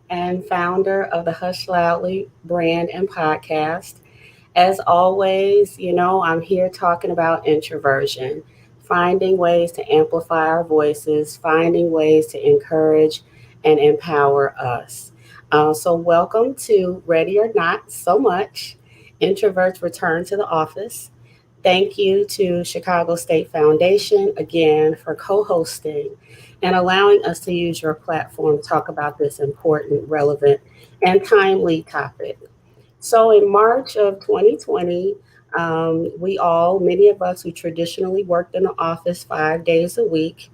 and founder of the Hush Loudly brand and podcast. As always, I'm here talking about introversion, finding ways to amplify our voices, finding ways to encourage and empower us. So, welcome to Ready or Not So Much Introverts Return to the Office. Thank you to Chicago State Foundation again for co hosting and allowing us to use your platform to talk about this important, relevant, and timely topic. So, in March of 2020, many of us who traditionally worked in the office 5 days a week,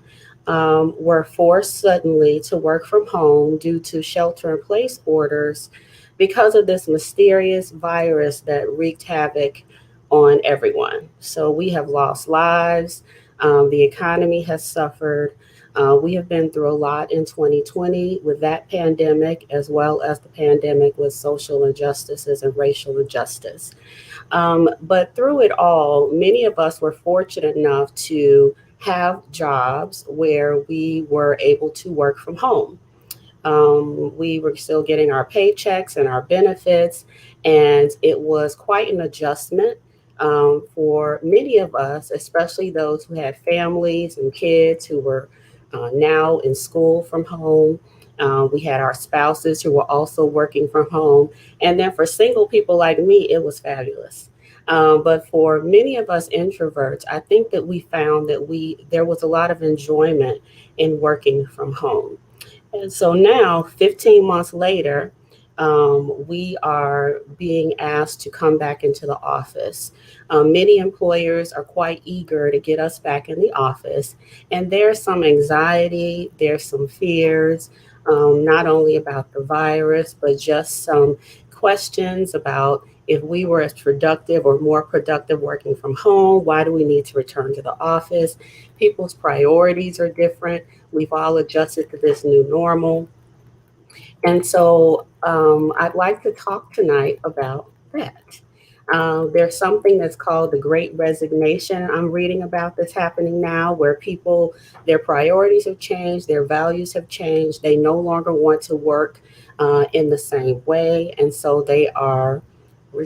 were forced suddenly to work from home due to shelter in place orders because of this mysterious virus that wreaked havoc on everyone. So we have lost lives, the economy has suffered. We have been through a lot in 2020 with that pandemic, as well as the pandemic with social injustices and racial injustice. But through it all, many of us were fortunate enough to have jobs where we were able to work from home. We were still getting our paychecks and our benefits, and it was quite an adjustment for many of us, especially those who had families and kids who were now in school from home. We had our spouses who were also working from home. And then for single people like me, it was fabulous. But for many of us introverts, I think that we found that there was a lot of enjoyment in working from home. And so now, 15 months later, we are being asked to come back into the office. Many employers are quite eager to get us back in the office, and there's some anxiety, there's some fears, not only about the virus, but just some questions about if we were as productive or more productive working from home, why do we need to return to the office? People's priorities are different. We've all adjusted to this new normal. And so I'd like to talk tonight about that. There's something that's called the Great Resignation. I'm reading about this happening now where people, their priorities have changed, their values have changed. They no longer want to work in the same way. And so they are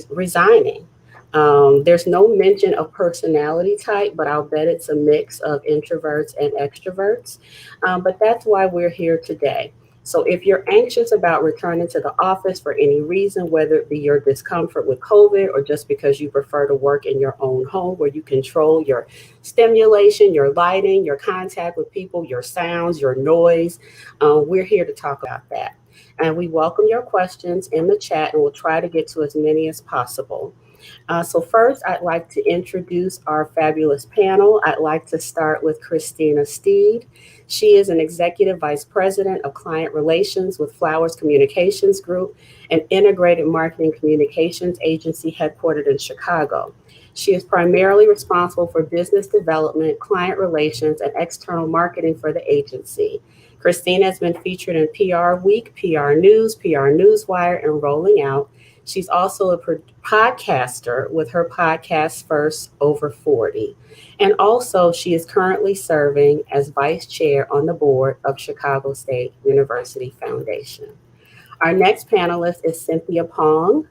resigning. There's no mention of personality type, but I'll bet it's a mix of introverts and extroverts. But that's why we're here today. So if you're anxious about returning to the office for any reason, whether it be your discomfort with COVID or just because you prefer to work in your own home where you control your stimulation, your lighting, your contact with people, your sounds, your noise, we're here to talk about that. And we welcome your questions in the chat and we'll try to get to as many as possible. So first, I'd like to introduce our fabulous panel. I'd like to start with Christina Steed. She is an Executive Vice President of Client Relations with Flowers Communications Group, an integrated marketing communications agency headquartered in Chicago. She is primarily responsible for business development, client relations, and external marketing for the agency. Christina has been featured in PR Week, PR News, PR Newswire, and Rolling Out. She's also a podcaster with her podcast First Over 40. And also, she is currently serving as vice chair on the board of Chicago State University Foundation. Our next panelist is Cynthia Pong.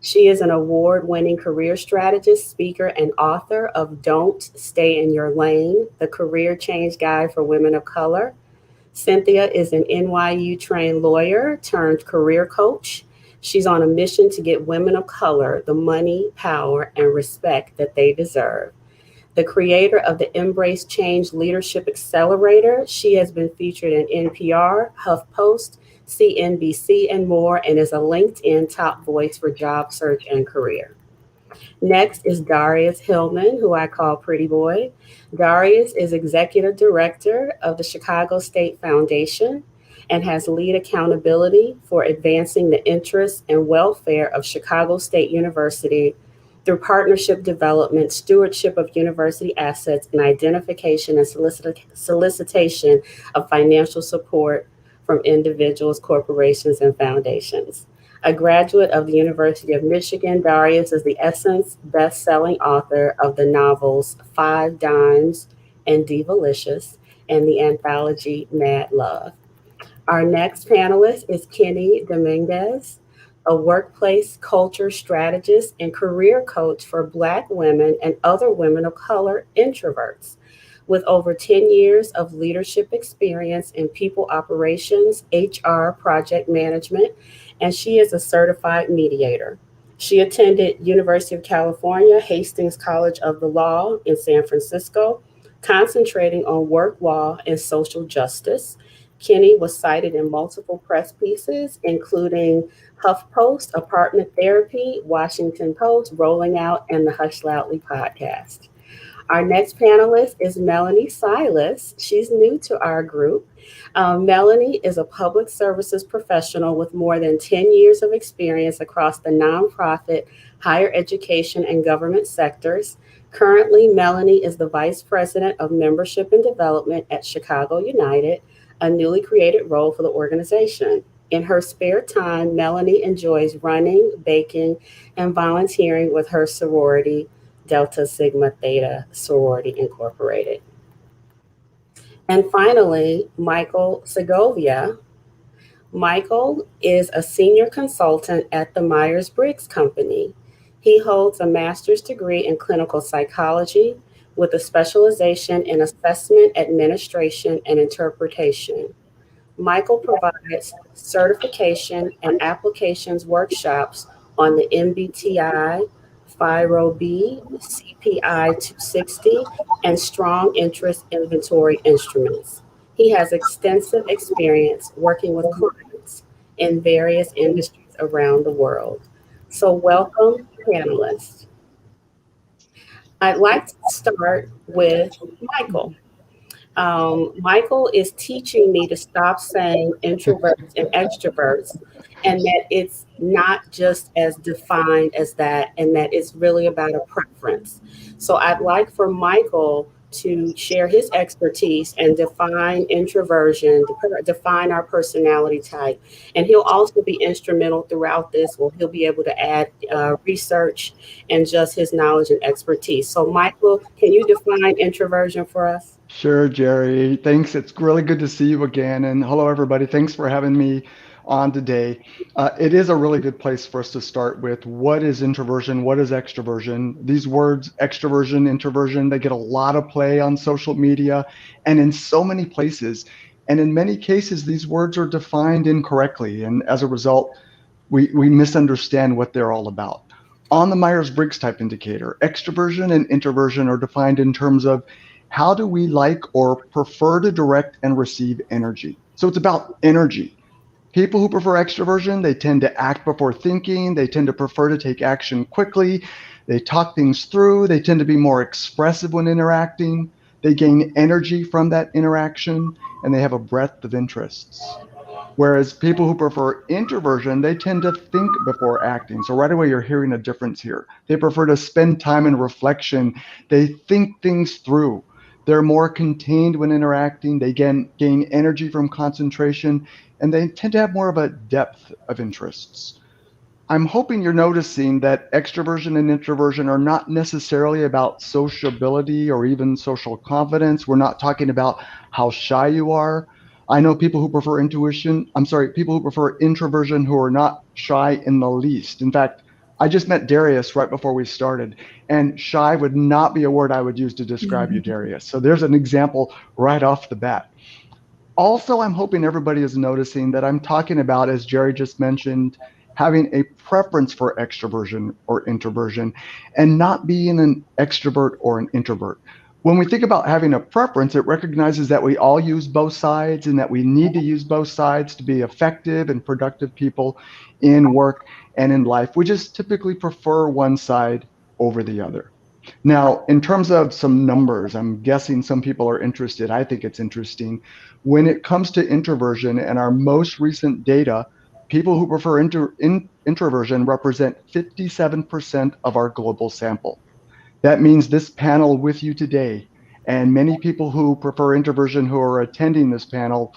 She is an award-winning career strategist, speaker, and author of Don't Stay in Your Lane, the Career Change Guide for Women of Color. Cynthia is an NYU-trained lawyer turned career coach. She's on a mission to get women of color the money, power, and respect that they deserve. The creator of the Embrace Change Leadership Accelerator, she has been featured in NPR, HuffPost, CNBC, and more, and is a LinkedIn top voice for job search and career. Next is Darius Hillman, who I call Pretty Boy. Darius is Executive Director of the Chicago State Foundation and has lead accountability for advancing the interests and welfare of Chicago State University through partnership development, stewardship of university assets, and identification and solicitation of financial support from individuals, corporations, and foundations. A graduate of the University of Michigan, Darius is the Essence best-selling author of the novels Five Dimes and Divalicious and the anthology Mad Love. Our next panelist is Keni Dominguez, a workplace culture strategist and career coach for Black women and other women of color introverts. With over 10 years of leadership experience in people operations, HR, project management, and she is a certified mediator. She attended University of California, Hastings College of the Law in San Francisco, concentrating on work law and social justice. Keni was cited in multiple press pieces, including HuffPost, Apartment Therapy, Washington Post, Rolling Out, and the Hush Loudly podcast. Our next panelist is Melanie Silas. She's new to our group. Melanie is a public services professional with more than 10 years of experience across the nonprofit, higher education, and government sectors. Currently, Melanie is the Vice President of Membership and Development at Chicago United, a newly created role for the organization. In her spare time, Melanie enjoys running, baking, and volunteering with her sorority, Delta Sigma Theta Sorority Incorporated. And finally, Michael Segovia. Michael is a senior consultant at the Myers-Briggs Company. He holds a master's degree in clinical psychology with a specialization in assessment, administration, and interpretation. Michael provides certification and applications workshops on the MBTI, FIRO-B, CPI 260, and strong interest inventory instruments. He has extensive experience working with clients in various industries around the world. So, welcome, panelists. I'd like to start with Michael. Michael is teaching me to stop saying introverts and extroverts, and that it's not just as defined as that, and that it's really about a preference. So I'd like for Michael to share his expertise and define introversion, define our personality type. And he'll also be instrumental throughout this. Well, he'll be able to add research and just his knowledge and expertise. So, Michael, can you define introversion for us? Sure, Jeri. Thanks. It's really good to see you again. And hello, everybody. Thanks for having me on today. It is a really good place for us to start with what is introversion, what is extroversion. These words, extroversion, introversion, they get a lot of play on social media and in so many places. And in many cases, these words are defined incorrectly. And as a result, we misunderstand what they're all about. On the Myers-Briggs type indicator, extroversion and introversion are defined in terms of how do we like or prefer to direct and receive energy. So it's about energy. People who prefer extroversion, they tend to act before thinking. They tend to prefer to take action quickly. They talk things through. They tend to be more expressive when interacting. They gain energy from that interaction, and they have a breadth of interests. Whereas people who prefer introversion, they tend to think before acting. So right away, you're hearing a difference here. They prefer to spend time in reflection. They think things through. They're more contained when interacting. They gain energy from concentration, and they tend to have more of a depth of interests. I'm hoping you're noticing that extroversion and introversion are not necessarily about sociability or even social confidence. We're not talking about how shy you are. I know people who prefer people who prefer introversion who are not shy in the least. In fact, I just met Darius right before we started, and shy would not be a word I would use to describe you, Darius. So there's an example right off the bat. Also, I'm hoping everybody is noticing that I'm talking about, as Jeri just mentioned, having a preference for extroversion or introversion and not being an extrovert or an introvert. When we think about having a preference, it recognizes that we all use both sides and that we need to use both sides to be effective and productive people in work and in life. We just typically prefer one side over the other. Now, in terms of some numbers, I'm guessing some people are interested. I think it's interesting. When it comes to introversion and our most recent data, people who prefer introversion represent 57% of our global sample. That means this panel with you today and many people who prefer introversion who are attending this panel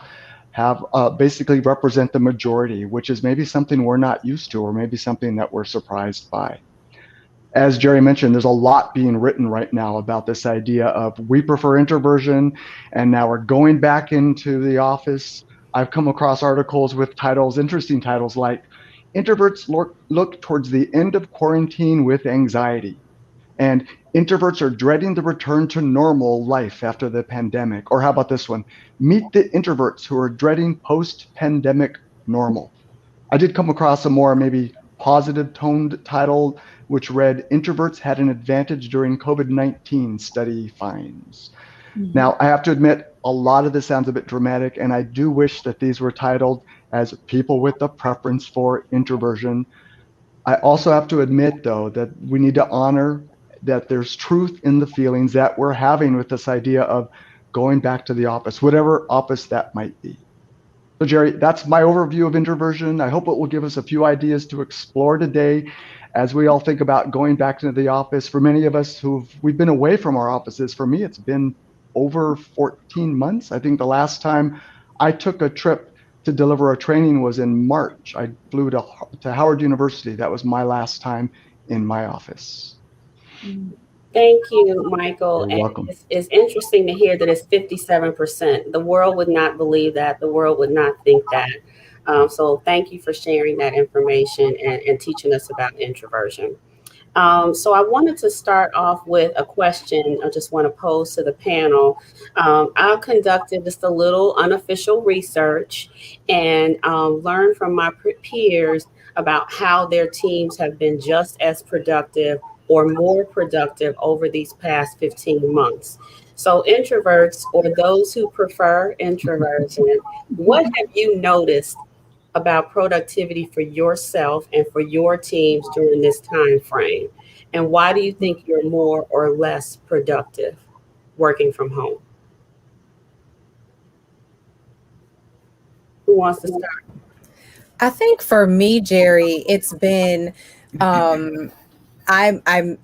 have basically represent the majority, which is maybe something we're not used to or maybe something that we're surprised by. As Jeri mentioned, there's a lot being written right now about this idea of we prefer introversion, and now we're going back into the office I've come across articles with titles, interesting titles like Introverts look towards the end of quarantine with anxiety, and introverts are dreading the return to normal life after the pandemic. Or how about this one? Meet the introverts who are dreading post-pandemic normal. I did come across a more maybe positive toned title, which read Introverts Had an Advantage During COVID-19 Study Finds. Mhm. Now, I have to admit, a lot of this sounds a bit dramatic, and I do wish that these were titled as people with a preference for introversion. I also have to admit, though, that we need to honor that there's truth in the feelings that we're having with this idea of going back to the office, whatever office that might be. So, Jeri, that's my overview of introversion. I hope it will give us a few ideas to explore today as we all think about going back into the office. For many of us we've been away from our offices, for me, it's been over 14 months. I think the last time I took a trip to deliver a training was in March. I flew to Howard University. That was my last time in my office. Thank you, Michael. You're And welcome. it's interesting to hear that it's 57%. The world would not believe that. The world would not think that. So thank you for sharing that information and teaching us about introversion. So I wanted to start off with a question I just want to pose to the panel. I conducted just a little unofficial research and learned from my peers about how their teams have been just as productive or more productive over these past 15 months. So introverts or those who prefer introversion, what have you noticed about productivity for yourself and for your teams during this time frame? And why do you think you're more or less productive working from home? Who wants to start? I think for me, Jeri, it's been I'm an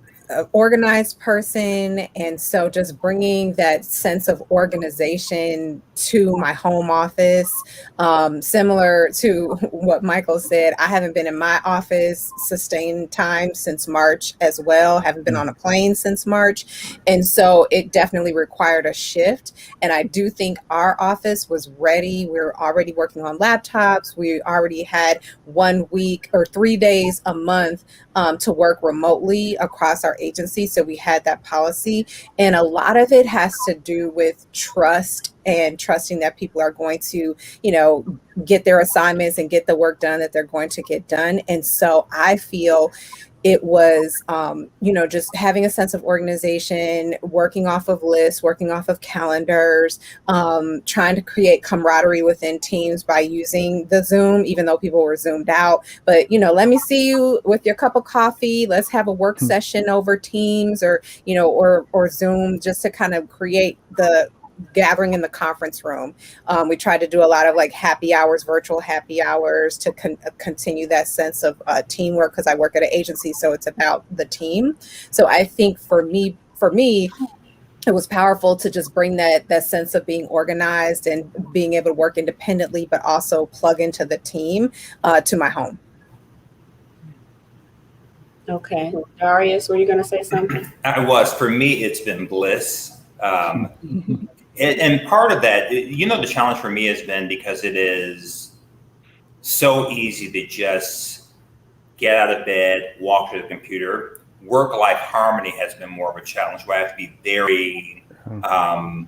organized person, and so just bringing that sense of organization to my home office, similar to what Michael said. I haven't been in my office sustained time since March as well. Haven't been on a plane since March, and so it definitely required a shift. And I do think our office was ready. We were already working on laptops. We already had 1 week or 3 days a month to work remotely across our agency. So we had that policy. And a lot of it has to do with trust and trusting that people are going to, get their assignments and get the work done that they're going to get done. And so I feel it was, just having a sense of organization, working off of lists, working off of calendars, trying to create camaraderie within teams by using the Zoom, even though people were Zoomed out. But, let me see you with your cup of coffee. Let's have a work session over Teams or Zoom, just to kind of create the gathering in the conference room. We tried to do a lot of like happy hours, virtual happy hours, to continue that sense of teamwork, because I work at an agency, so it's about the team. So I think for me, it was powerful to just bring that sense of being organized and being able to work independently, but also plug into the team to my home. Okay. Darius, were you going to say something? I was. For me, it's been bliss. And part of that, the challenge for me has been because it is so easy to just get out of bed, walk to the computer. Work-life harmony has been more of a challenge where I have to be very not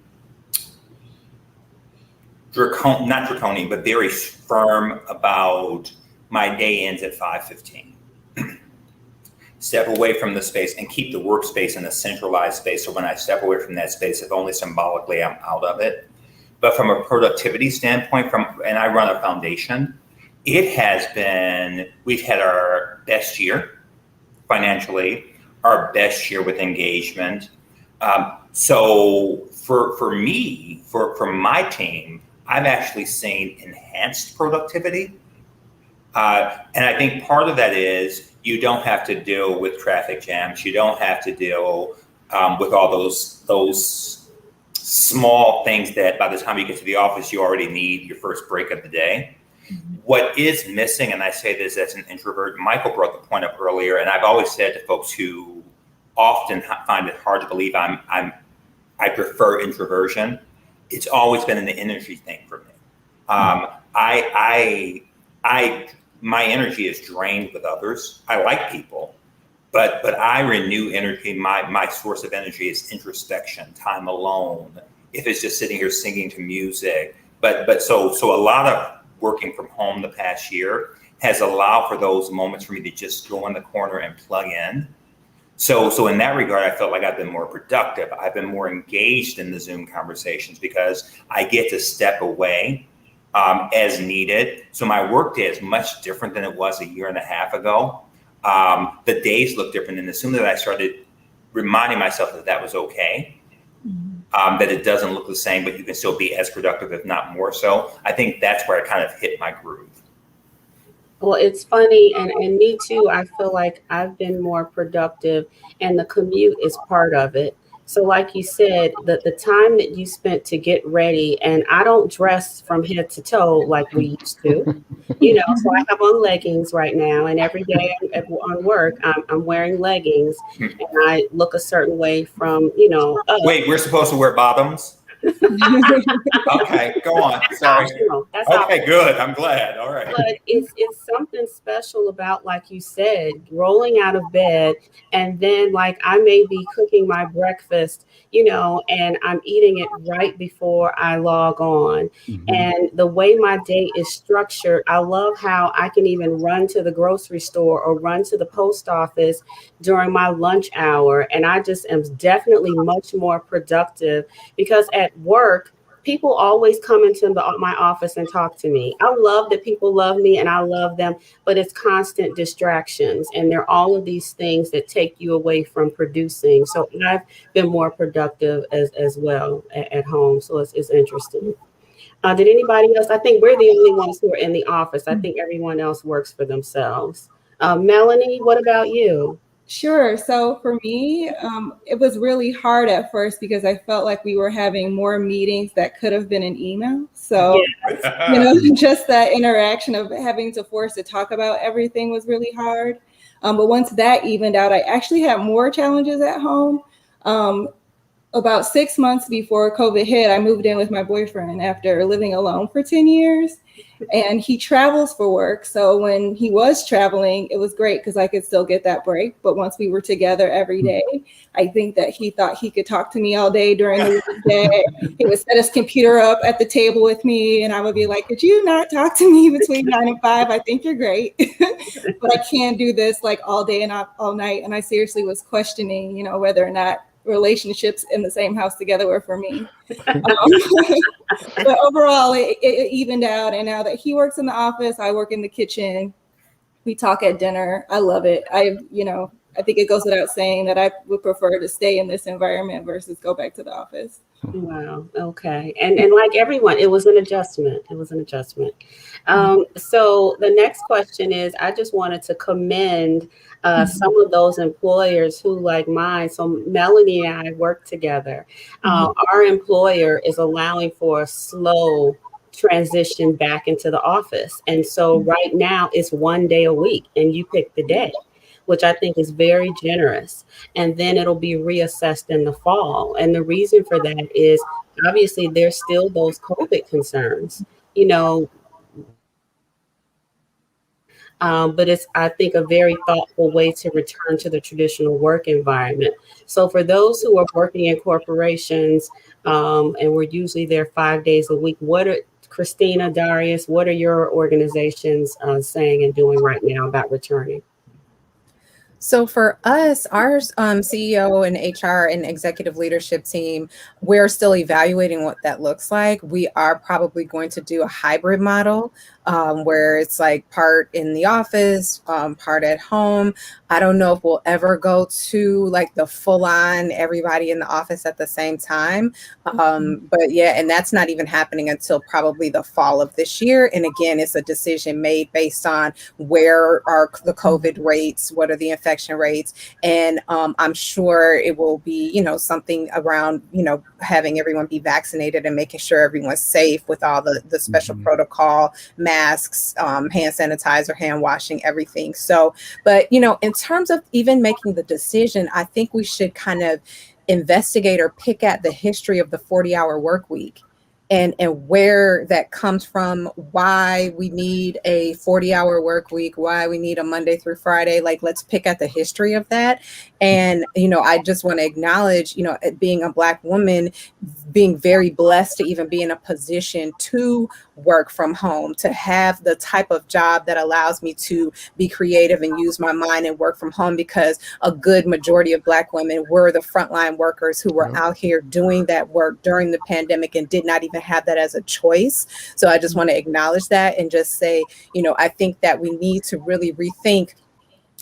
draconian, but very firm about my day ends at 5:15. Step away from the space and keep the workspace in a centralized space. So when I step away from that space, if only symbolically, I'm out of it. But from a productivity standpoint, and I run a foundation, we've had our best year financially, our best year with engagement. So for me, for my team, I've actually seen enhanced productivity. And I think part of that is you don't have to deal with traffic jams. You don't have to deal with all those small things that by the time you get to the office, you already need your first break of the day. Mm-hmm. What is missing, and I say this as an introvert, Michael brought the point up earlier, and I've always said to folks who often find it hard to believe I prefer introversion, it's always been an energy thing for me. My energy is drained with others. I like people, but I renew energy. My source of energy is introspection, time alone. If it's just sitting here singing to music, so a lot of working from home the past year has allowed for those moments for me to just go in the corner and plug in. So in that regard, I felt like I've been more productive. I've been more engaged in the Zoom conversations because I get to step away as needed. So my workday is much different than it was a year and a half ago. The days look different, and as soon as I started reminding myself that that was okay, that it doesn't look the same, but you can still be as productive, if not more so, I think that's where I kind of hit my groove. Well, it's funny, and me too. I feel like I've been more productive, and the commute is part of it. So, like you said, the time that you spent to get ready, and I don't dress from head to toe like we used to, So I have on leggings right now, and every day on work, I'm wearing leggings, and I look a certain way from, up. Wait, we're supposed to wear bottoms? Okay, go on. Sorry. That's okay, optional. Good. I'm glad. All right. But it's something special about, like you said, rolling out of bed, and then like I may be cooking my breakfast, and I'm eating it right before I log on. And the way my day is structured, I love how I can even run to the grocery store or run to the post office during my lunch hour. And I just am definitely much more productive because at work, people always come into my office and talk to me. I love that people love me and I love them, but it's constant distractions. And there are all of these things that take you away from producing. So I've been more productive as well at home. So it's interesting. Did anybody else? I think we're the only ones who are in the office. I think everyone else works for themselves. Melanie, what about you? Sure. So for me, it was really hard at first because I felt like we were having more meetings that could have been an email. So, just that interaction of having to force to talk about everything was really hard. But once that evened out, I actually had more challenges at home. About 6 months before COVID hit, I moved in with my boyfriend after living alone for 10 years. And he travels for work. So when he was traveling, it was great because I could still get that break. But once we were together every day, I think that he thought he could talk to me all day during the weekday. He would set his computer up at the table with me and I would be like, could you not talk to me between 9 and 5? I think you're great. But I can't do this like all day and all night. And I seriously was questioning, whether or not relationships in the same house together were for me. But overall, it evened out. And now that he works in the office, I work in the kitchen. We talk at dinner. I love it. I think it goes without saying that I would prefer to stay in this environment versus go back to the office. Wow. Okay. And like everyone, it was an adjustment. So the next question is, I just wanted to commend some of those employers who, like mine. So Melanie and I work together. Our employer is allowing for a slow transition back into the office. And so right now it's 1 day a week and you pick the day, which I think is very generous. And then it'll be reassessed in the fall. And the reason for that is obviously there's still those COVID concerns, but it's, I think, a very thoughtful way to return to the traditional work environment. So for those who are working in corporations, and we're usually there 5 days a week, Christina, Darius, what are your organizations saying and doing right now about returning? So for us, our CEO and HR and executive leadership team, we're still evaluating what that looks like. We are probably going to do a hybrid model where it's like part in the office, part at home. I don't know if we'll ever go to like the full on everybody in the office at the same time. But yeah, and that's not even happening until probably the fall of this year. And again, it's a decision made based on where are the COVID rates, what are the infection rates. And I'm sure it will be, something around, having everyone be vaccinated and making sure everyone's safe with all the special protocol, masks, hand sanitizer, hand washing, everything. So, but, in terms of even making the decision, I think we should kind of investigate or pick at the history of the 40-hour work week. and where that comes from, why we need a 40-hour work week, why we need a Monday through Friday. Like, let's pick at the history of that. And, I just want to acknowledge, being a Black woman, being very blessed to even be in a position to work from home, to have the type of job that allows me to be creative and use my mind and work from home, because a good majority of Black women were the frontline workers who were out here doing that work during the pandemic and did not even have that as a choice. So I just want to acknowledge that and just say, I think that we need to really rethink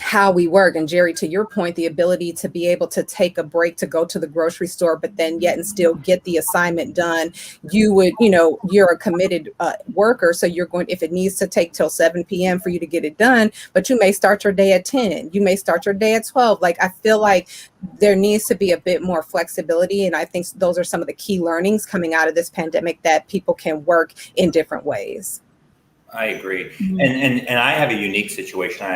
how we work. And Jeri, to your point, the ability to be able to take a break to go to the grocery store, but then yet and still get the assignment done. You would, you're a committed worker. So you're going, if it needs to take till 7 p.m. for you to get it done, but you may start your day at 10, you may start your day at 12. Like, I feel like there needs to be a bit more flexibility. And I think those are some of the key learnings coming out of this pandemic, that people can work in different ways. I agree. And I have a unique situation.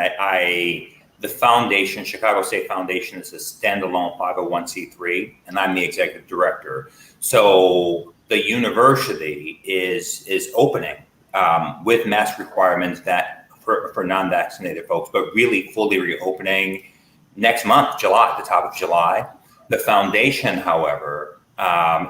The foundation, Chicago State Foundation, is a standalone 501c3, and I'm the executive director. So the university is opening with mask requirements that for non-vaccinated folks, but really fully reopening next month, July, the top of July. The foundation, however,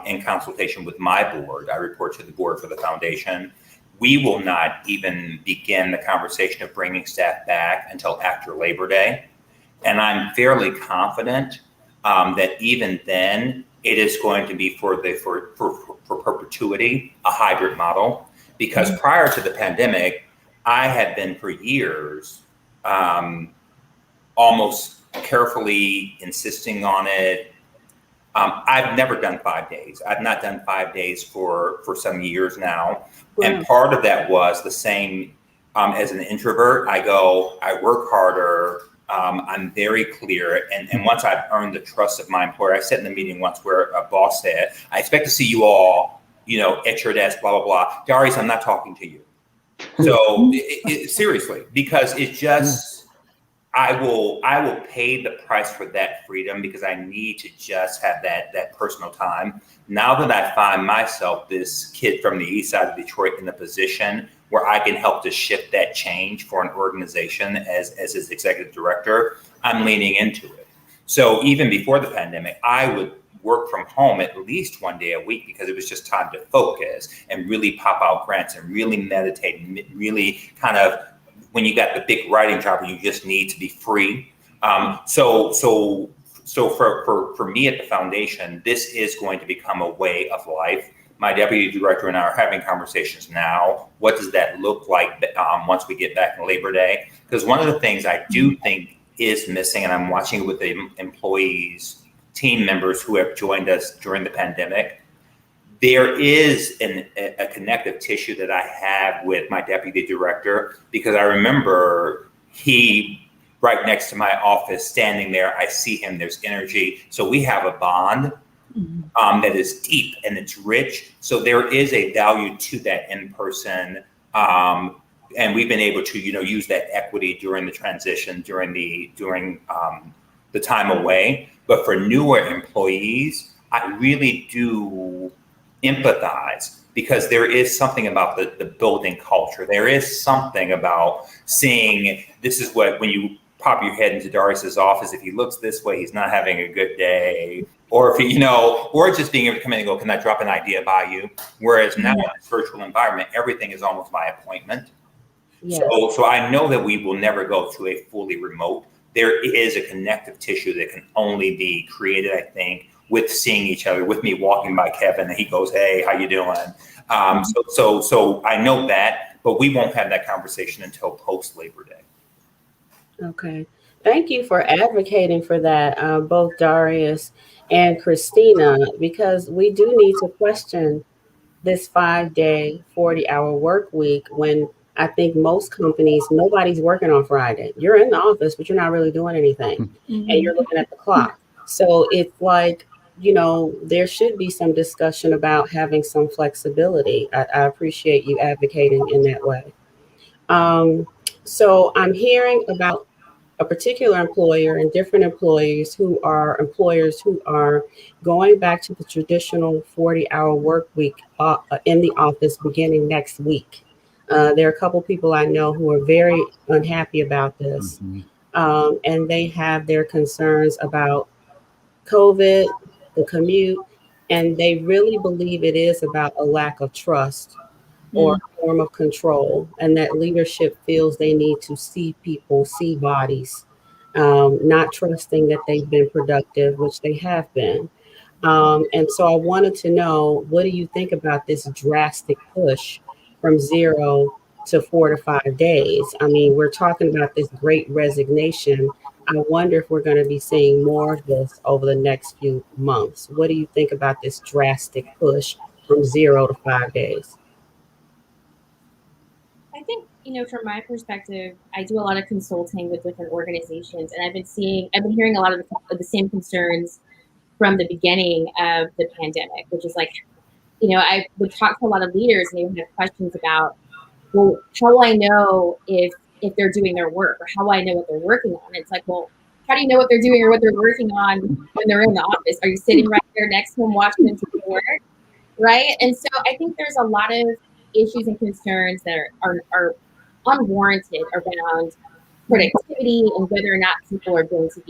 in consultation with my board, I report to the board for the foundation, we will not even begin the conversation of bringing staff back until after Labor Day. And I'm fairly confident that even then, it is going to be for perpetuity, a hybrid model. Because prior to the pandemic, I had been for years almost carefully insisting on it. I've never done 5 days. I've not done 5 days for some years now. Wow. And part of that was the same as an introvert. I work harder. I'm very clear. And once I've earned the trust of my employer, I sat in the meeting once where a boss said, I expect to see you all, at your desk, blah, blah, blah. Darius, I'm not talking to you. So seriously, because it just, I will pay the price for that freedom, because I need to just have that personal time. Now that I find myself, this kid from the east side of Detroit, in a position where I can help to shift that change for an organization as its executive director, I'm leaning into it. So even before the pandemic, I would work from home at least 1 day a week, because it was just time to focus and really pop out grants and really meditate and really kind of, when you got the big writing job, you just need to be free. So for me at the foundation, this is going to become a way of life. My deputy director and I are having conversations now. What does that look like once we get back in Labor Day? Because one of the things I do think is missing, and I'm watching it with the employees, team members who have joined us during the pandemic, there is a connective tissue that I have with my deputy director, because I remember he right next to my office, standing there, I see him, there's energy. So we have a bond that is deep and it's rich. So there is a value to that in person. And we've been able to, use that equity during the transition, during the time away. But for newer employees, I really do empathize, because there is something about the building culture. There is something about seeing, this is what, when you pop your head into Darius's office, if he looks this way, he's not having a good day. Or if he, or just being able to come in and go, can I drop an idea by you? Whereas now in this virtual environment, everything is almost by appointment. Yeah. So I know that we will never go to a fully remote. There is a connective tissue that can only be created, I think, with seeing each other, with me walking by Kevin and he goes, hey, how you doing? So I know that, but we won't have that conversation until post Labor Day. Okay. Thank you for advocating for that, both Darrious and Christina, because we do need to question this 5-day, 40-hour work week, when I think most companies, nobody's working on Friday. You're in the office, but you're not really doing anything. And you're looking at the clock. So it's like, there should be some discussion about having some flexibility. I appreciate you advocating in that way. So I'm hearing about a particular employer and different employers who are going back to the traditional 40-hour work week in the office beginning next week. There are a couple people I know who are very unhappy about this, and they have their concerns about COVID, the commute, and they really believe it is about a lack of trust or a form of control, and that leadership feels they need to see people, see bodies, not trusting that they've been productive, which they have been. And so I wanted to know, what do you think about this drastic push from 0 to 4 to 5 days? I mean, we're talking about this great resignation. I wonder if we're going to be seeing more of this over the next few months. What do you think about this drastic push from 0 to 5 days? I think, from my perspective, I do a lot of consulting with different organizations, and I've been hearing a lot of the same concerns from the beginning of the pandemic, which is like, I would talk to a lot of leaders and they would have questions about, well, how will I know if they're doing their work, or how will I know what they're working on? And it's like, well, how do you know what they're doing or what they're working on when they're in the office? Are you sitting right there next to them watching them do the work? Right. And so I think there's a lot of issues and concerns that are unwarranted around productivity and whether or not people are going to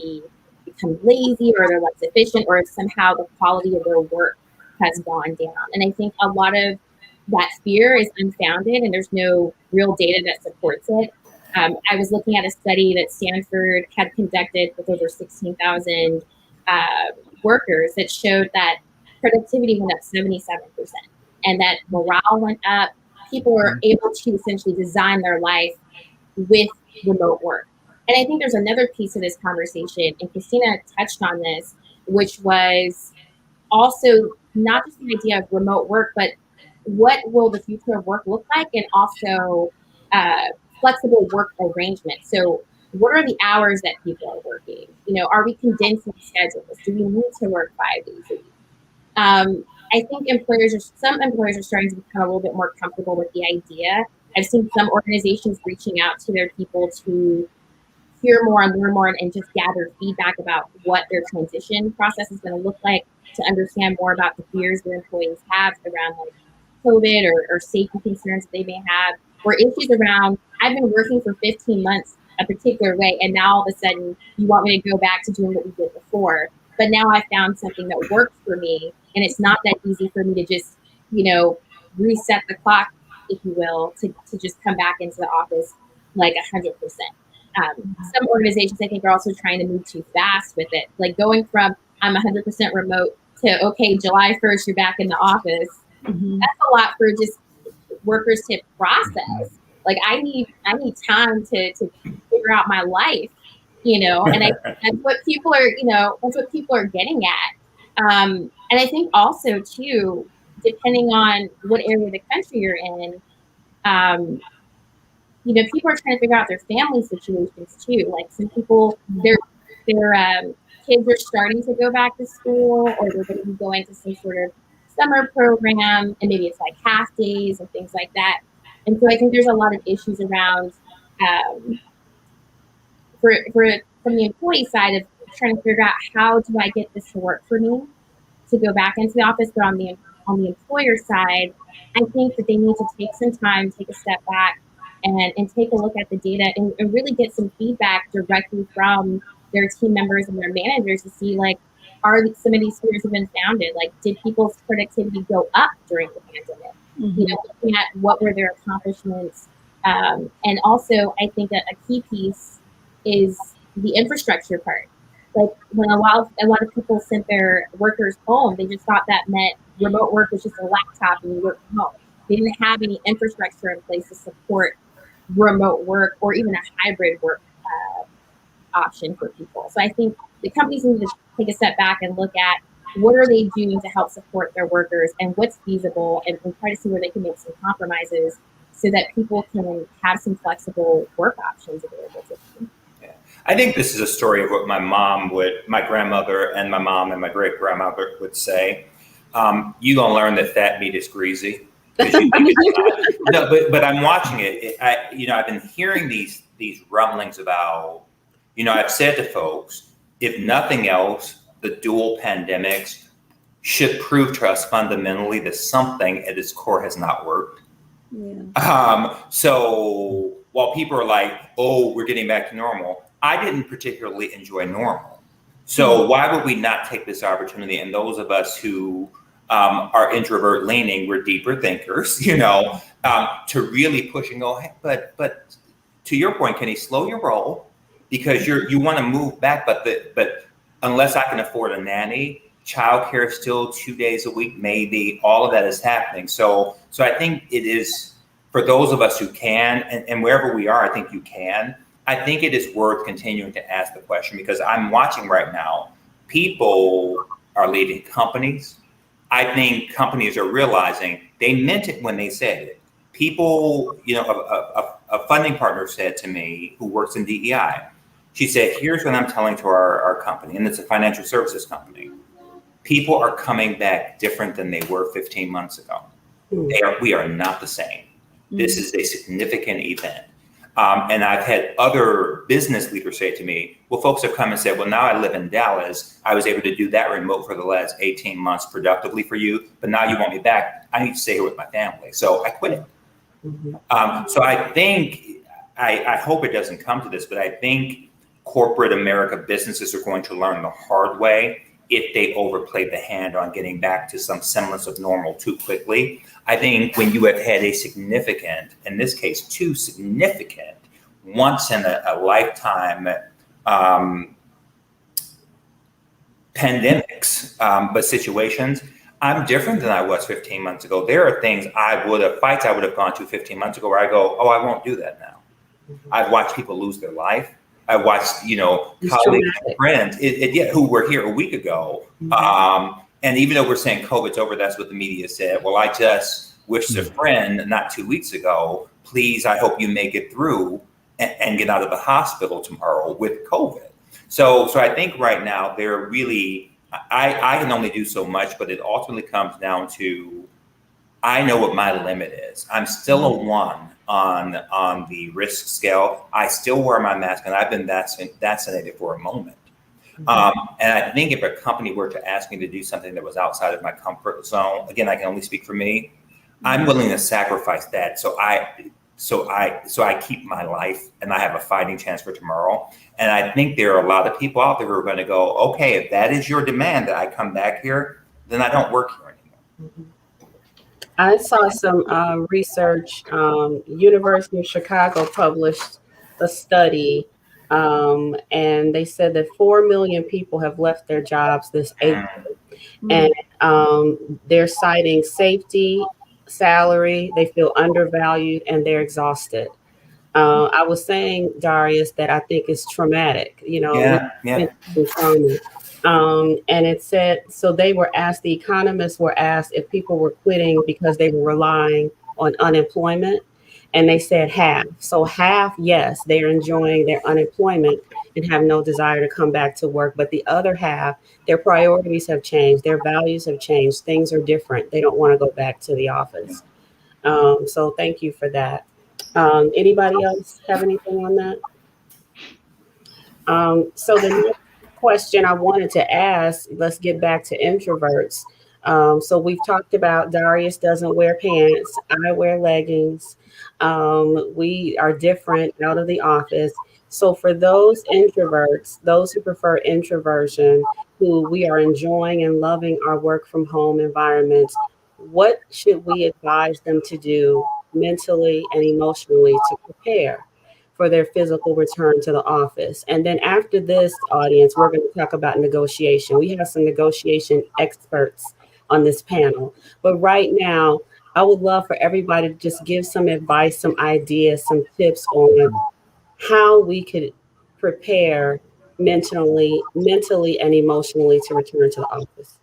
become lazy or they're less efficient, or if somehow the quality of their work has gone down. And I think a lot of that fear is unfounded and there's no real data that supports it. I was looking at a study that Stanford had conducted with over 16,000 workers that showed that productivity went up 77% and that morale went up. People were able to essentially design their life with remote work. And I think there's another piece of this conversation, and Christina touched on this, which was also not just the idea of remote work, but what will the future of work look like, and also flexible work arrangements. So what are the hours that people are working? Are we condensing schedules? Do we need to work 5 days a week? I think some employers are starting to become a little bit more comfortable with the idea. I've seen some organizations reaching out to their people to hear more and learn more and just gather feedback about what their transition process is going to look like, to understand more about the fears their employees have around like COVID or safety concerns that they may have, or issues around, I've been working for 15 months a particular way, and now all of a sudden you want me to go back to doing what we did before. But now I found something that works for me, and it's not that easy for me to just, reset the clock, if you will, to just come back into the office like 100%. Some organizations, I think, are also trying to move too fast with it. Like going from I'm 100% remote to, okay, July 1st, you're back in the office. Mm-hmm. That's a lot for just workers to process. Like I need time to figure out my life, and that's what people are getting at. And I think also too, depending on what area of the country you're in, people are trying to figure out their family situations too. Like some people, their kids are starting to go back to school, or they're going to be going to some sort of summer program, and maybe it's like half days and things like that. And so I think there's a lot of issues around from the employee side of trying to figure out, how do I get this to work for me to go back into the office? But on the employer side, I think that they need to take some time, take a step back, and take a look at the data and really get some feedback directly from their team members and their managers to see, like, are some of these fears have been founded? Like, did people's productivity go up during the pandemic? Mm-hmm. Looking at what were their accomplishments. And also, I think that a key piece is the infrastructure part. Like, when a lot of people sent their workers home, they just thought that meant remote work was just a laptop and you work from home. They didn't have any infrastructure in place to support remote work or even a hybrid work option for people. So I think the companies need to take a step back and look at what are they doing to help support their workers and what's feasible, and try to see where they can make some compromises so that people can have some flexible work options available to them. Yeah. I think this is a story of what my grandmother and my mom and my great grandmother would say. You gonna learn that fat meat is greasy. No, but I'm watching it. I've been hearing these rumblings about I've said to folks, if nothing else, the dual pandemics should prove to us fundamentally that something at its core has not worked. Yeah. So while people are like, oh, we're getting back to normal, I didn't particularly enjoy normal. So why would we not take this opportunity? And those of us who are introvert leaning, we're deeper thinkers, to really push and go, hey, but to your point, Keni, slow your roll, because you want to move back, but unless I can afford a nanny, childcare is still 2 days a week, maybe. All of that is happening. So I think it is, for those of us who can, and wherever we are, I think you can. I think it is worth continuing to ask the question, because I'm watching right now, people are leaving companies. I think companies are realizing they meant it when they said it. People, a funding partner said to me, who works in DEI, she said, here's what I'm telling to our company, and it's a financial services company. People are coming back different than they were 15 months ago. We are not the same. This is a significant event. And I've had other business leaders say to me, well, folks have come and said, well, now I live in Dallas. I was able to do that remote for the last 18 months productively for you, but now you want me back. I need to stay here with my family. So I quit. So I think, I hope it doesn't come to this, but I think corporate America businesses are going to learn the hard way if they overplay the hand on getting back to some semblance of normal too quickly. I think when you have had a significant, in this case, 2 significant, once in a lifetime pandemics, but situations, I'm different than I was 15 months ago. There are things fights I would have gone to 15 months ago where I go, oh, I won't do that now. I've watched people lose their life. I watched, colleagues and friends who were here a week ago. And even though we're saying COVID's over, that's what the media said. Well, I just wished a friend not 2 weeks ago, please, I hope you make it through and get out of the hospital tomorrow with COVID. So I think right now they're really, I can only do so much, but it ultimately comes down to, I know what my limit is. I'm still a 1 on the risk scale. I still wear my mask, and I've been vaccinated for a moment. And I think if a company were to ask me to do something that was outside of my comfort zone, again, I can only speak for me, I'm willing to sacrifice that. So I keep my life and I have a fighting chance for tomorrow. And I think there are a lot of people out there who are going to go, okay, if that is your demand that I come back here, then I don't work here anymore. I saw some research. University of Chicago published a study, and they said that 4 million people have left their jobs this April, and they're citing safety, salary, they feel undervalued, and they're exhausted. I was saying, Darius, that I think it's traumatic, and it said, so they were asked, the economists were asked if people were quitting because they were relying on unemployment. And they said half. So half, yes, they're enjoying their unemployment and have no desire to come back to work. But the other half, their priorities have changed. Their values have changed. Things are different. They don't want to go back to the office. So thank you for that. Anybody else have anything on that? So the next question I wanted to ask, let's get back to introverts. So we've talked about Darius doesn't wear pants. I wear leggings. We are different out of the office. So for those introverts, those who prefer introversion, who we are enjoying and loving our work from home environments, what should we advise them to do mentally and emotionally to prepare for their physical return to the office? And then after this, audience, we're going to talk about negotiation. We have some negotiation experts on this panel. But right now, I would love for everybody to just give some advice, some ideas, some tips on how we could prepare mentally and emotionally to return to the office.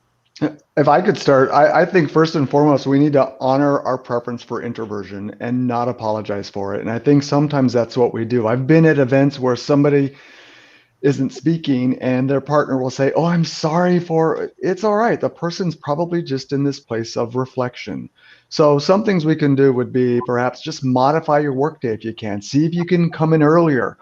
If I could start, I think first and foremost, we need to honor our preference for introversion and not apologize for it. And I think sometimes that's what we do. I've been at events where somebody isn't speaking and their partner will say, oh, I'm sorry for it. It's all right. The person's probably just in this place of reflection. So some things we can do would be perhaps just modify your workday if you can. See if you can come in earlier.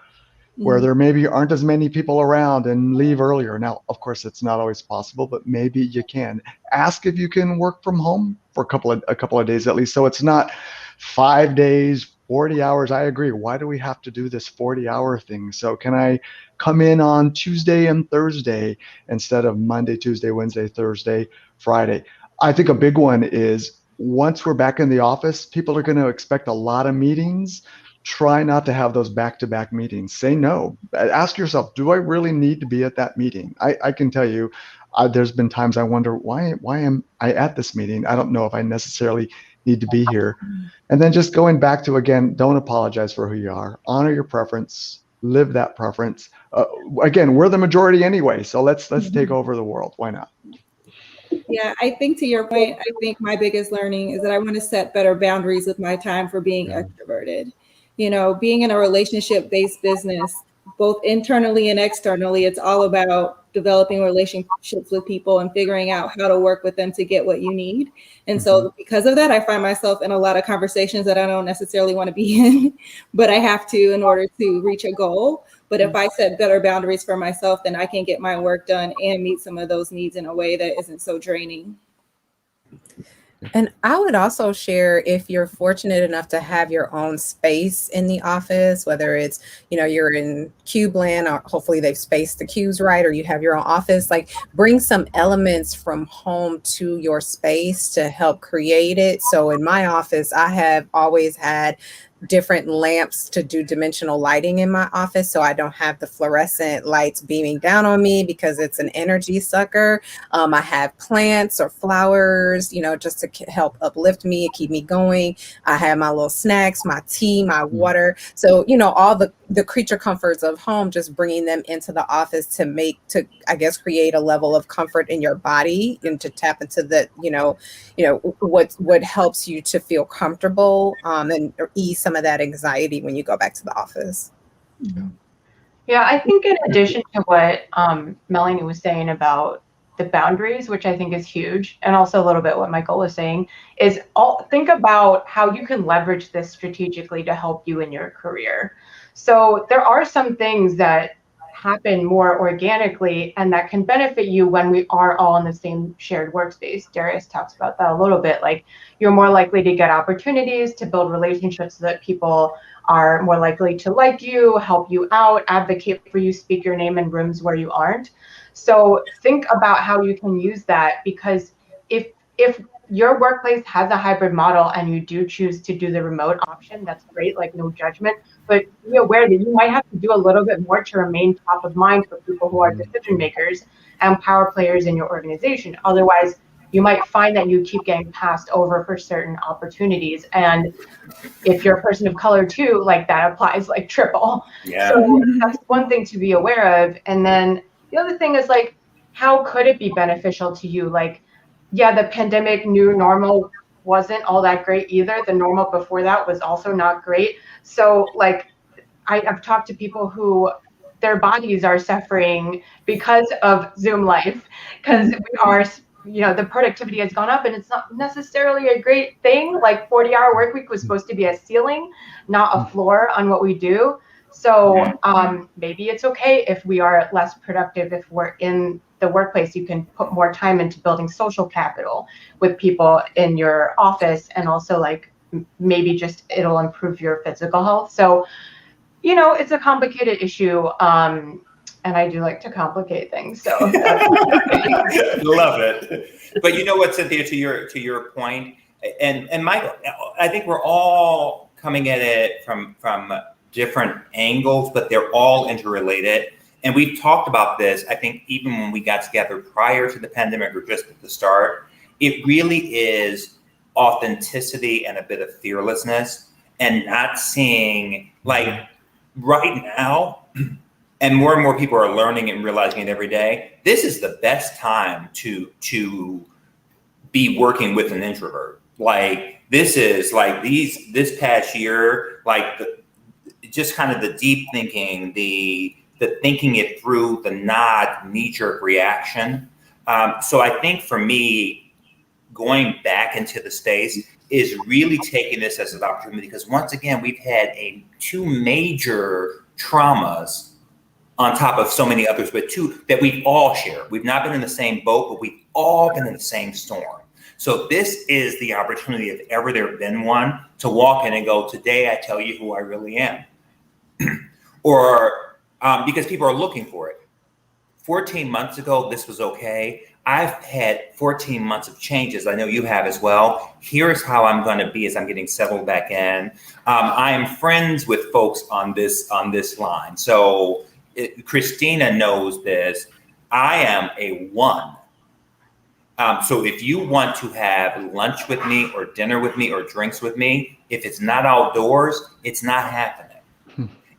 where there maybe aren't as many people around, and leave earlier. Now, of course, it's not always possible, but maybe you can. Ask if you can work from home for a couple of days at least. So it's not 5 days, 40 hours. I agree. Why do we have to do this 40-hour thing? So can I come in on Tuesday and Thursday instead of Monday, Tuesday, Wednesday, Thursday, Friday? I think a big one is once we're back in the office, people are going to expect a lot of meetings. Try not to have those back-to-back meetings. Say no. Ask yourself, do I really need to be at that meeting? I can tell you, there's been times I wonder, why am I at this meeting? I don't know if I necessarily need to be here. And then just going back to, again, don't apologize for who you are. Honor your preference. Live that preference. Again, we're the majority anyway, so let's take over the world. Why not? Yeah, I think to your point, I think my biggest learning is that I want to set better boundaries with my time for being extroverted. You know, being in a relationship-based business, both internally and externally, it's all about developing relationships with people and figuring out how to work with them to get what you need. And so because of that, I find myself in a lot of conversations that I don't necessarily want to be in, but I have to in order to reach a goal. But if I set better boundaries for myself, then I can get my work done and meet some of those needs in a way that isn't so draining. And I would also share, if you're fortunate enough to have your own space in the office, whether it's, you're in cube land, or hopefully they've spaced the cubes right, or you have your own office, like bring some elements from home to your space to help create it. So in my office, I have always had different lamps to do dimensional lighting in my office, so I don't have the fluorescent lights beaming down on me because it's an energy sucker. I have plants or flowers, just to help uplift me and keep me going. I have my little snacks, my tea, my water. So, all the creature comforts of home, just bringing them into the office to create a level of comfort in your body and to tap into the, what helps you to feel comfortable and ease some of that anxiety when you go back to the office. Yeah, I think in addition to what Melanie was saying about the boundaries, which I think is huge, and also a little bit what Michael was saying, is think about how you can leverage this strategically to help you in your career. So there are some things that happen more organically and that can benefit you when we are all in the same shared workspace. Darius talks about that a little bit. Like, you're more likely to get opportunities to build relationships so that people are more likely to like you, help you out, advocate for you, speak your name in rooms where you aren't. So think about how you can use that, because if your workplace has a hybrid model and you do choose to do the remote option, that's great, like no judgment, but be aware that you might have to do a little bit more to remain top of mind for people who are decision makers and power players in your organization. Otherwise, you might find that you keep getting passed over for certain opportunities. And if you're a person of color too, like that applies like triple. Yeah. So that's one thing to be aware of. And then the other thing is, like, how could it be beneficial to you? Like, yeah, the pandemic new normal wasn't all that great either. The normal before that was also not great. So like, I've talked to people who their bodies are suffering because of Zoom life, because we are, the productivity has gone up, and it's not necessarily a great thing. Like, 40-hour work week was supposed to be a ceiling, not a floor on what we do. So maybe it's okay if we are less productive. If we're in the workplace, you can put more time into building social capital with people in your office, and also like maybe just it'll improve your physical health. So, it's a complicated issue. And I do like to complicate things. So love it. But you know what, Cynthia, to your point, and Michael, I think we're all coming at it from different angles, but they're all interrelated. And we've talked about this, I think, even when we got together prior to the pandemic or just at the start. It really is authenticity and a bit of fearlessness, and not seeing, like, right now, and more people are learning and realizing it every day, this is the best time to be working with an introvert. Like, this is like this past year, like just kind of the deep thinking, the thinking it through, the not knee-jerk reaction. So I think for me, going back into the space is really taking this as an opportunity, because once again, we've had two major traumas on top of so many others, but two that we've all shared. We've not been in the same boat, but we've all been in the same storm. So this is the opportunity, if ever there been one, to walk in and go, today I tell you who I really am. Or because people are looking for it. 14 months ago, this was okay. I've had 14 months of changes. I know you have as well. Here's how I'm going to be as I'm getting settled back in. I am friends with folks on this line. So Christina knows this. I am a 1. So if you want to have lunch with me or dinner with me or drinks with me, if it's not outdoors, it's not happening.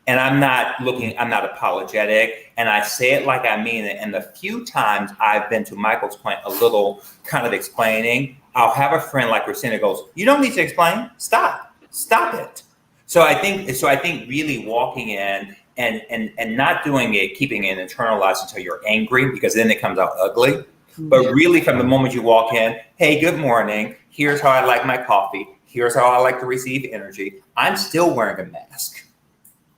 And I'm not apologetic, and I say it like I mean it. And the few times I've been, to Michael's point, a little kind of explaining, I'll have a friend like Christina goes, you don't need to explain, stop it. So I think really walking in and not doing it, keeping it internalized until you're angry, because then it comes out ugly. But really from the moment you walk in, hey, good morning, here's how I like my coffee, here's how I like to receive energy. I'm still wearing a mask.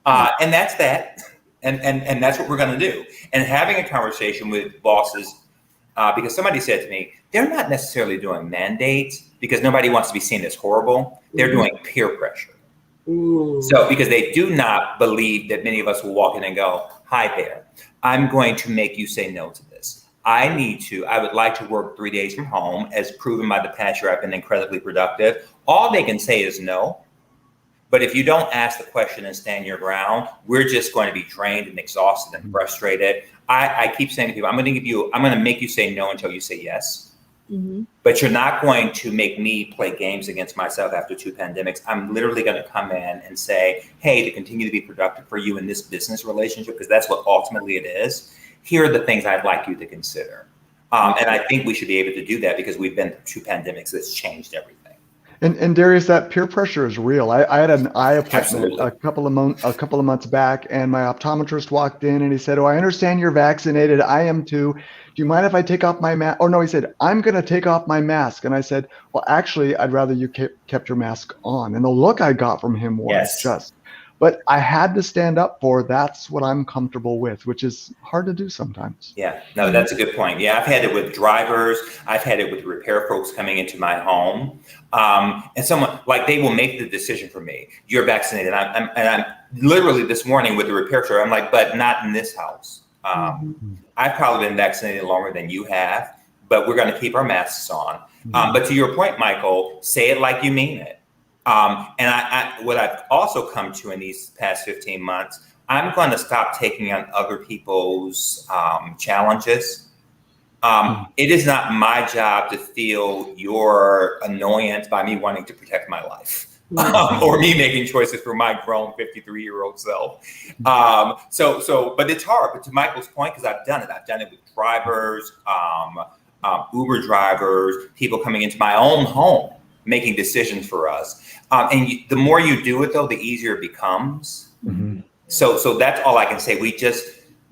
And that's that. And that's what we're going to do. And having a conversation with bosses, because somebody said to me, they're not necessarily doing mandates because nobody wants to be seen as horrible. They're doing peer pressure. So because they do not believe that many of us will walk in and go, hi there, I'm going to make you say no to this. I would like to work 3 days from home, as proven by the past year I've been incredibly productive. All they can say is no. But if you don't ask the question and stand your ground, we're just going to be drained and exhausted and frustrated. I keep saying to people, I'm going to make you say no until you say yes. But you're not going to make me play games against myself after 2 pandemics. I'm literally going to come in and say, hey, to continue to be productive for you in this business relationship, because that's what ultimately it is, here are the things I'd like you to consider. And I think we should be able to do that because we've been through 2 pandemics that's changed everything. And Darius, that peer pressure is real. I had an eye appointment a couple of months back, and my optometrist walked in and he said, "Oh, I understand you're vaccinated. I am too. Do you mind if I take off my mask?" Oh no, he said, "I'm going to take off my mask." And I said, "Well, actually, I'd rather you kept your mask on." And the look I got from him was but I had to stand up for that's what I'm comfortable with, which is hard to do sometimes. Yeah, no, that's a good point. Yeah, I've had it with drivers. I've had it with repair folks coming into my home. And someone, like, they will make the decision for me. You're vaccinated. I'm literally this morning with the repair store, I'm like, but not in this house. I've probably been vaccinated longer than you have, but we're going to keep our masks on. But to your point, Michael, say it like you mean it. And what I've also come to in these past 15 months, I'm going to stop taking on other people's challenges. It is not my job to feel your annoyance by me wanting to protect my life or me making choices for my grown 53-year-old self. But it's hard. But to Michael's point, because I've done it. I've done it with drivers, Uber drivers, people coming into my own home, making decisions for us. The more you do it, though, the easier it becomes. So that's all I can say.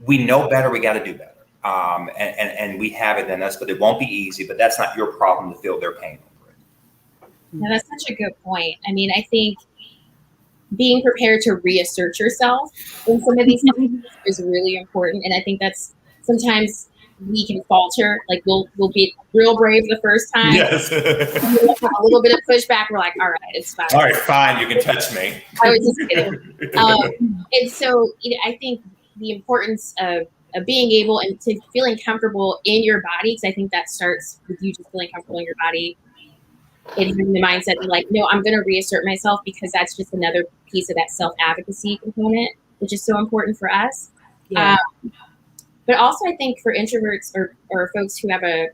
We know better. We got to do better. And we have it in us, but it won't be easy. But that's not your problem to feel their pain over it. No, that's such a good point. I mean, I think being prepared to reassert yourself in some of these things is really important. And I think that's sometimes we can falter. Like we'll be real brave the first time. Yes. We'll have a little bit of pushback. We're like, all right, it's fine. All right, fine. You can touch me. I was just kidding. And so I think the importance of being able and to feeling comfortable in your body, because I think that starts with you just feeling comfortable in your body and having the mindset of like, no, I'm going to reassert myself, because that's just another piece of that self-advocacy component, which is so important for us. Yeah. But also, I think for introverts or folks who have a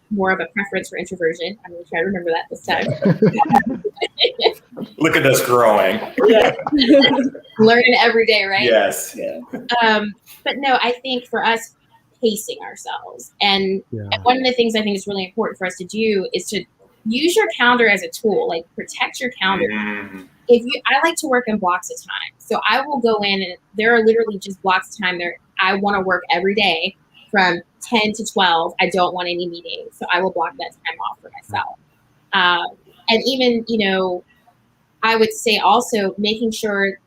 more of a preference for introversion, I'm going to try to remember that this time. Look at us growing. Yeah. Learning every day, right? Yes. Yeah. But no, I think for us, pacing ourselves. And one of the things I think is really important for us to do is to use your calendar as a tool, like protect your calendar. I like to work in blocks of time. So I will go in and there are literally just blocks of time there. I want to work every day from 10 to 12. I don't want any meetings. So I will block that time off for myself. And even, I would say also making sure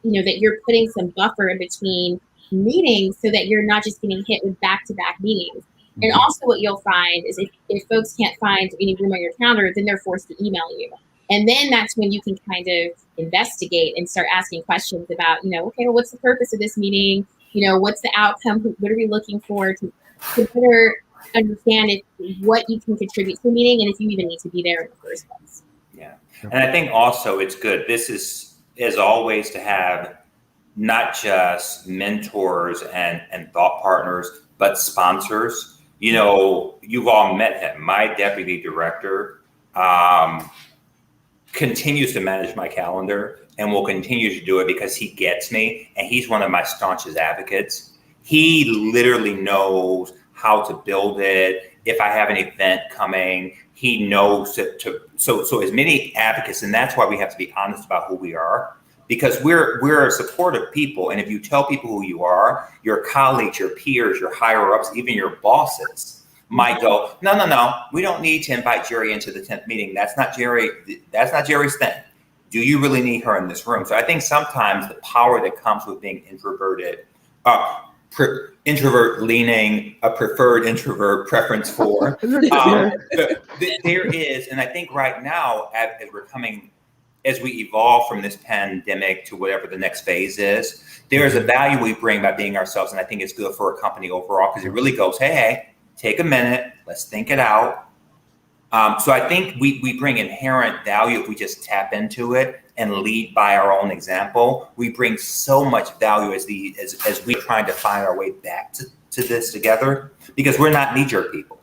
that you're putting some buffer in between meetings so that you're not just getting hit with back-to-back meetings. And also what you'll find is if folks can't find any room on your calendar, then they're forced to email you. And then that's when you can kind of investigate and start asking questions about, okay, well, what's the purpose of this meeting? What's the outcome? What are we looking for to better understand what you can contribute to the meeting and if you even need to be there in the first place. Yeah. And I think also it's good. This is, as always, to have not just mentors and thought partners, but sponsors. You've all met him. My deputy director continues to manage my calendar and will continue to do it because he gets me, and he's one of my staunchest advocates. He literally knows how to build it. If I have an event coming, he knows so as many advocates, and that's why we have to be honest about who we are, because we're supportive people. And if you tell people who you are, your colleagues, your peers, your higher ups, even your bosses might go, no, we don't need to invite Jeri into the 10th meeting. That's not Jeri's thing. Do you really need her in this room? So I think sometimes the power that comes with being introverted, introvert leaning, a preferred introvert preference for, there is, and I think right now, as we evolve from this pandemic to whatever the next phase is, there is a value we bring by being ourselves. And I think it's good for a company overall, because it really goes, hey, take a minute, let's think it out. So I think we bring inherent value if we just tap into it and lead by our own example. We bring so much value as we trying to find our way back to this together, because we're not knee-jerk people.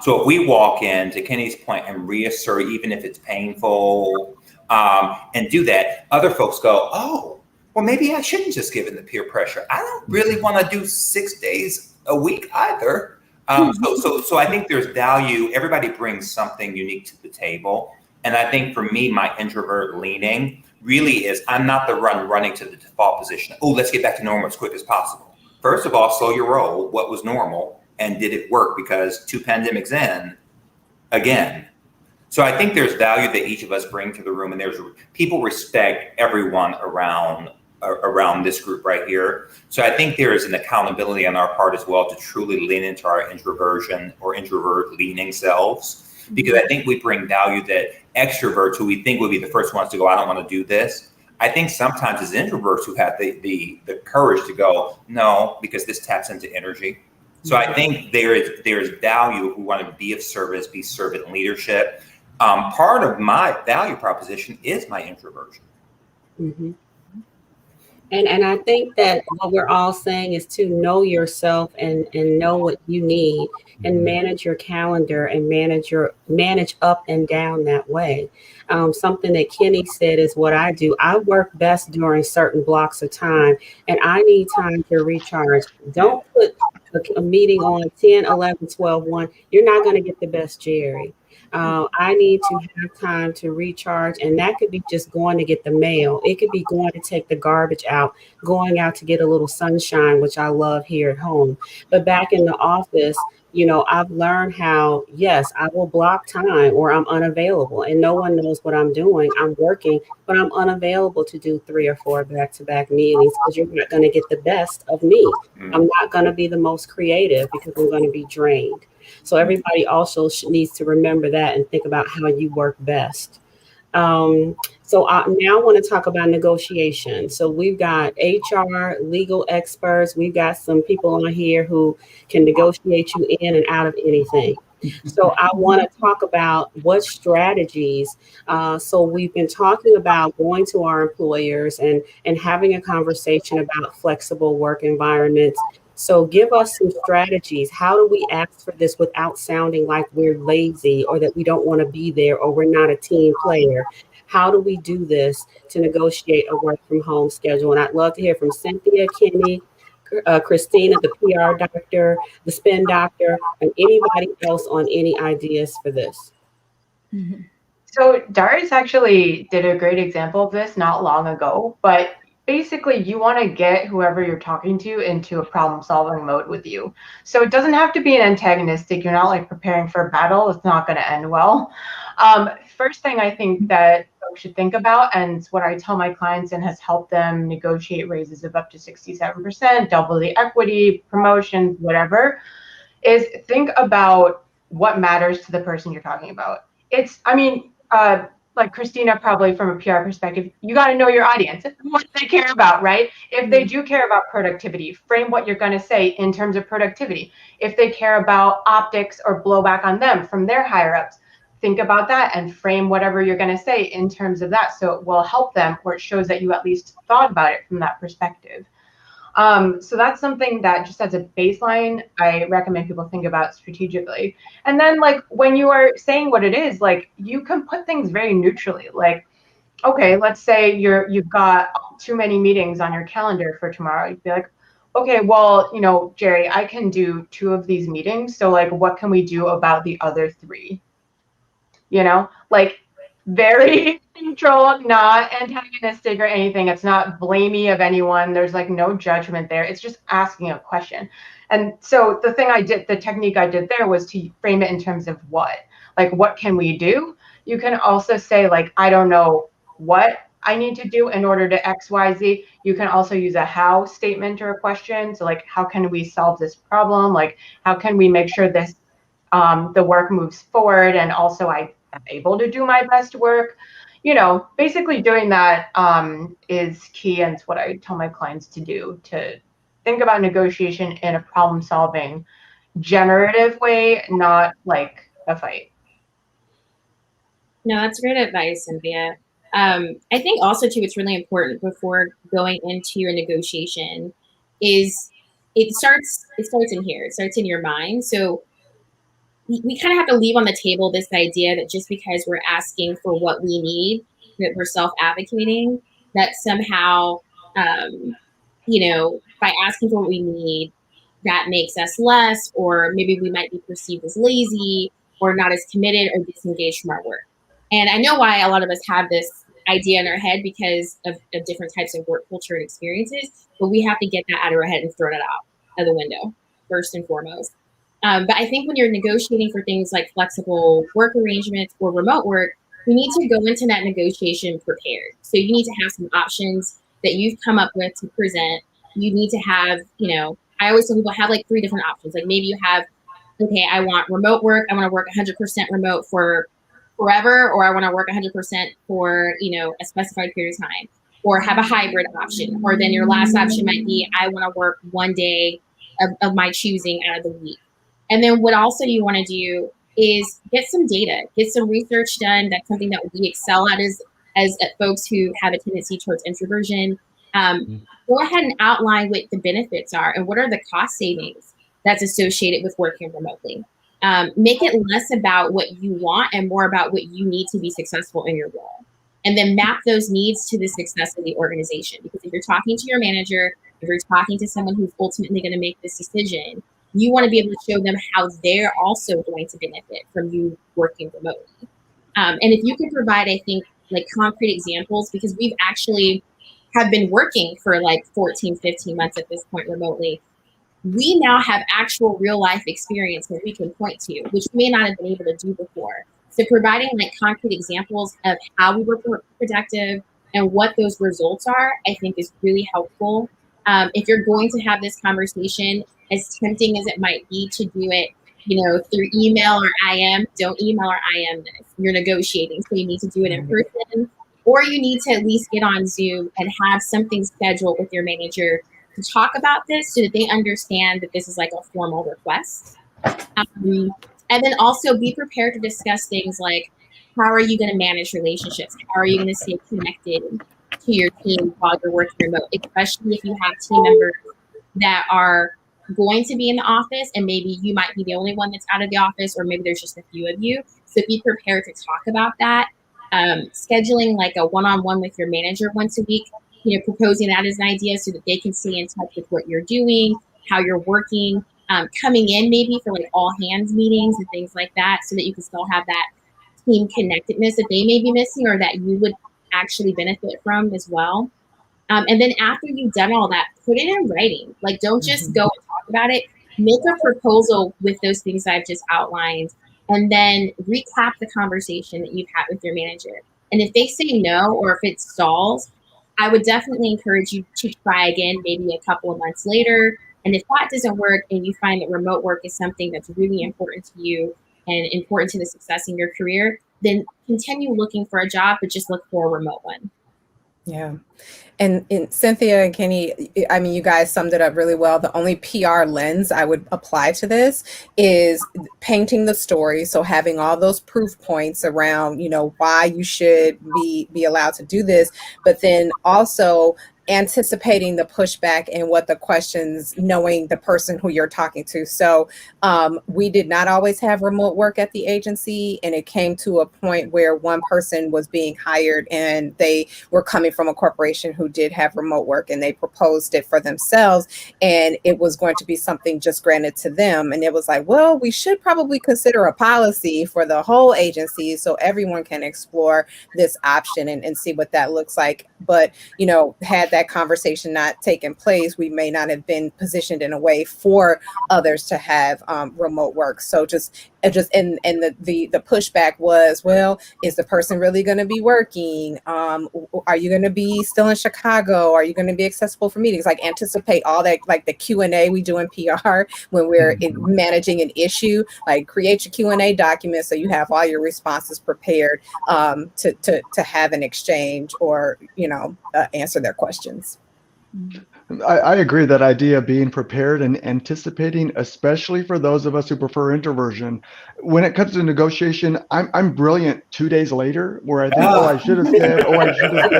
So if we walk in, to Keni's point, and reassert, even if it's painful, and do that, other folks go, oh, well, maybe I shouldn't just give in the peer pressure. I don't really want to do 6 days a week either. So I think there's value. Everybody brings something unique to the table. And I think for me, my introvert leaning really is, I'm not the running to the default position. Oh, let's get back to normal as quick as possible. First of all, slow your roll. What was normal? And did it work? Because 2 pandemics in, again. So I think there's value that each of us bring to the room, and people respect everyone around this group right here. So I think there is an accountability on our part as well to truly lean into our introversion or introvert leaning selves, because I think we bring value that extroverts, who we think would be the first ones to go, I don't want to do this. I think sometimes as introverts who have the courage to go, no, because this taps into energy. So I think there's value if we want to be of service, be servant leadership. Part of my value proposition is my introversion. Mm-hmm. And I think that what we're all saying is to know yourself and know what you need, and manage your calendar and manage up and down that way. Something that Keni said is what I do. I work best during certain blocks of time, and I need time to recharge. Don't put a meeting on 10, 11, 12, 1. You're not going to get the best Jeri. I need to have time to recharge, and that could be just going to get the mail. It could be going to take the garbage out, going out to get a little sunshine, which I love here at home. But back in the office, I've learned how, yes, I will block time or I'm unavailable, and no one knows what I'm doing. I'm working, but I'm unavailable to do 3 or 4 back-to-back meetings, because you're not going to get the best of me. I'm not going to be the most creative because I'm going to be drained. So everybody also needs to remember that and think about how you work best. So I now want to talk about negotiation. So we've got HR, legal experts. We've got some people on here who can negotiate you in and out of anything. So I want to talk about what strategies. So we've been talking about going to our employers and having a conversation about flexible work environments. So give us some strategies. How do we ask for this without sounding like we're lazy or that we don't want to be there or we're not a team player? How do we do this to negotiate a work from home schedule? And I'd love to hear from Cynthia, Keni, Christina, the PR doctor, the spin doctor, and anybody else on any ideas for this. Mm-hmm. So Darius actually did a great example of this not long ago, but basically you want to get whoever you're talking to into a problem solving mode with you. So it doesn't have to be an antagonistic. You're not like preparing for a battle. It's not going to end well. First thing I think that folks should think about, and it's what I tell my clients and has helped them negotiate raises of up to 67%, double the equity, promotions, whatever, is think about what matters to the person you're talking about. It's, I mean, like Christina, probably from a PR perspective, you got to know your audience, what they care about, right? If they do care about productivity, frame what you're going to say in terms of productivity. If they care about optics or blowback on them from their higher ups, think about that and frame whatever you're going to say in terms of that, so it will help them, or it shows that you at least thought about it from that perspective. So that's something that, just as a baseline, I recommend people think about strategically. And then, like, when you are saying what it is, like, you can put things very neutrally. Like, okay, let's say you've got too many meetings on your calendar for tomorrow. You'd be like, okay, well, you know, Jeri, I can do 2 of these meetings. So, like, what can we do about the other 3? You know, like, very neutral, not antagonistic or anything. It's not blamey of anyone. There's like no judgment there. It's just asking a question. And so the technique I did there was to frame it in terms of what. Like, what can we do? You can also say, like, I don't know what I need to do in order to X, Y, Z. You can also use a how statement or a question. So, like, how can we solve this problem? Like, how can we make sure this the work moves forward, and also I'm able to do my best work? You know, basically doing that is key, and it's what I tell my clients to do, to think about negotiation in a problem-solving, generative way, not like a fight. No, that's great advice, Cynthia. I think also too, it's really important before going into your negotiation is it starts in here. It starts in your mind. So we kind of have to leave on the table this idea that just because we're asking for what we need, that we're self-advocating, that somehow, you know, by asking for what we need, that makes us less, or maybe we might be perceived as lazy or not as committed or disengaged from our work. And I know why a lot of us have this idea in our head because of different types of work culture and experiences, but we have to get that out of our head and throw it out of the window, first and foremost. But I think when you're negotiating for things like flexible work arrangements or remote work, you need to go into that negotiation prepared. So you need to have some options that you've come up with to present. You need to have, you know, I always tell people have like 3 different options. Like maybe you have, okay, I want remote work. I want to work 100% remote for forever, or I want to work 100% for, you know, a specified period of time, or have a hybrid option. Or then your last option might be, I want to work 1 day of my choosing out of the week. And then what also you want to do is get some data, get some research done. That's something that we excel at as folks who have a tendency towards introversion. Go ahead and outline what the benefits are and what are the cost savings that's associated with working remotely. Make it less about what you want and more about what you need to be successful in your role. And then map those needs to the success of the organization. Because if you're talking to your manager, if you're talking to someone who's ultimately going to make this decision, you want to be able to show them how they're also going to benefit from you working remotely. And if you can provide, I think, like concrete examples, because we've actually have been working for like 14, 15 months at this point remotely, we now have actual real life experience that we can point to, which we may not have been able to do before. So providing like concrete examples of how we were productive and what those results are, I think is really helpful. If you're going to have this conversation, as tempting as it might be to do it, you know, through email or IM, don't email or IM this. You're negotiating, so you need to do it in person, or you need to at least get on Zoom and have something scheduled with your manager to talk about this so that they understand that this is like a formal request. And then also be prepared to discuss things like, how are you going to manage relationships? How are you going to stay connected to your team while you're working remote, especially if you have team members that are going to be in the office and maybe you might be the only one that's out of the office, or maybe there's just a few of you. So be prepared to talk about that. Scheduling like a one-on-one with your manager once a week, you know, proposing that as an idea so that they can stay in touch with what you're doing, how you're working, coming in maybe for like all hands meetings and things like that, so that you can still have that team connectedness that they may be missing or that you would actually benefit from as well. And then after you've done all that, put it in writing. Like, don't just go and talk about it. Make a proposal with those things I've just outlined, and then recap the conversation that you've had with your manager. And if they say no, or if it stalls, I would definitely encourage you to try again, maybe a couple of months later. And if that doesn't work and you find that remote work is something that's really important to you and important to the success in your career, then continue looking for a job, but just look for a remote one. Yeah. And Cynthia and Keni, I mean, you guys summed it up really well. The only PR lens I would apply to this is painting the story. So having all those proof points around, you know, why you should be allowed to do this, but then also anticipating the pushback and what the questions, knowing the person who you're talking to. So we did not always have remote work at the agency, and it came to a point where one person was being hired and they were coming from a corporation who did have remote work, and they proposed it for themselves, and it was going to be something just granted to them. And it was like, well, we should probably consider a policy for the whole agency so everyone can explore this option and see what that looks like. But, you know, had that conversation not taken place, we may not have been positioned in a way for others to have remote work. So and the pushback was, well, is the person really going to be working? Are you going to be still in Chicago? Are you going to be accessible for meetings? Like, anticipate all that, like the Q&A we do in PR when we're managing an issue. Like, create your Q&A document so you have all your responses prepared to have an exchange or, you know, answer their questions. I agree, that idea of being prepared and anticipating, especially for those of us who prefer introversion. When it comes to negotiation, I'm brilliant 2 days later, where I think, I should have said, I should have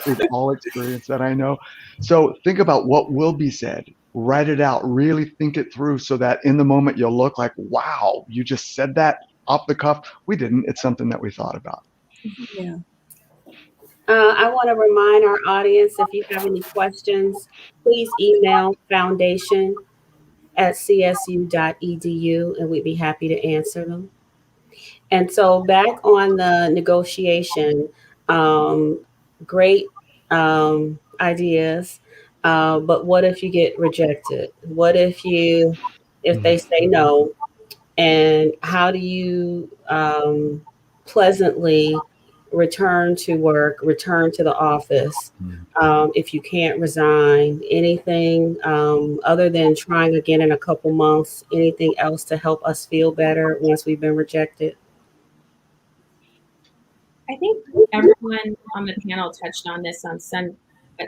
said. We've all experienced that, I know. So think about what will be said. Write it out. Really think it through so that in the moment you'll look like, wow, you just said that off the cuff. We didn't. It's something that we thought about. Yeah. I want to remind our audience, if you have any questions, please email foundation@csu.edu, and we'd be happy to answer them. And so back on the negotiation, great ideas, but what if you get rejected? What if they say no? And how do you pleasantly return to work, return to the office, if you can't resign? Anything other than trying again in a couple months? Anything else to help us feel better once we've been rejected? I think everyone on the panel touched on this at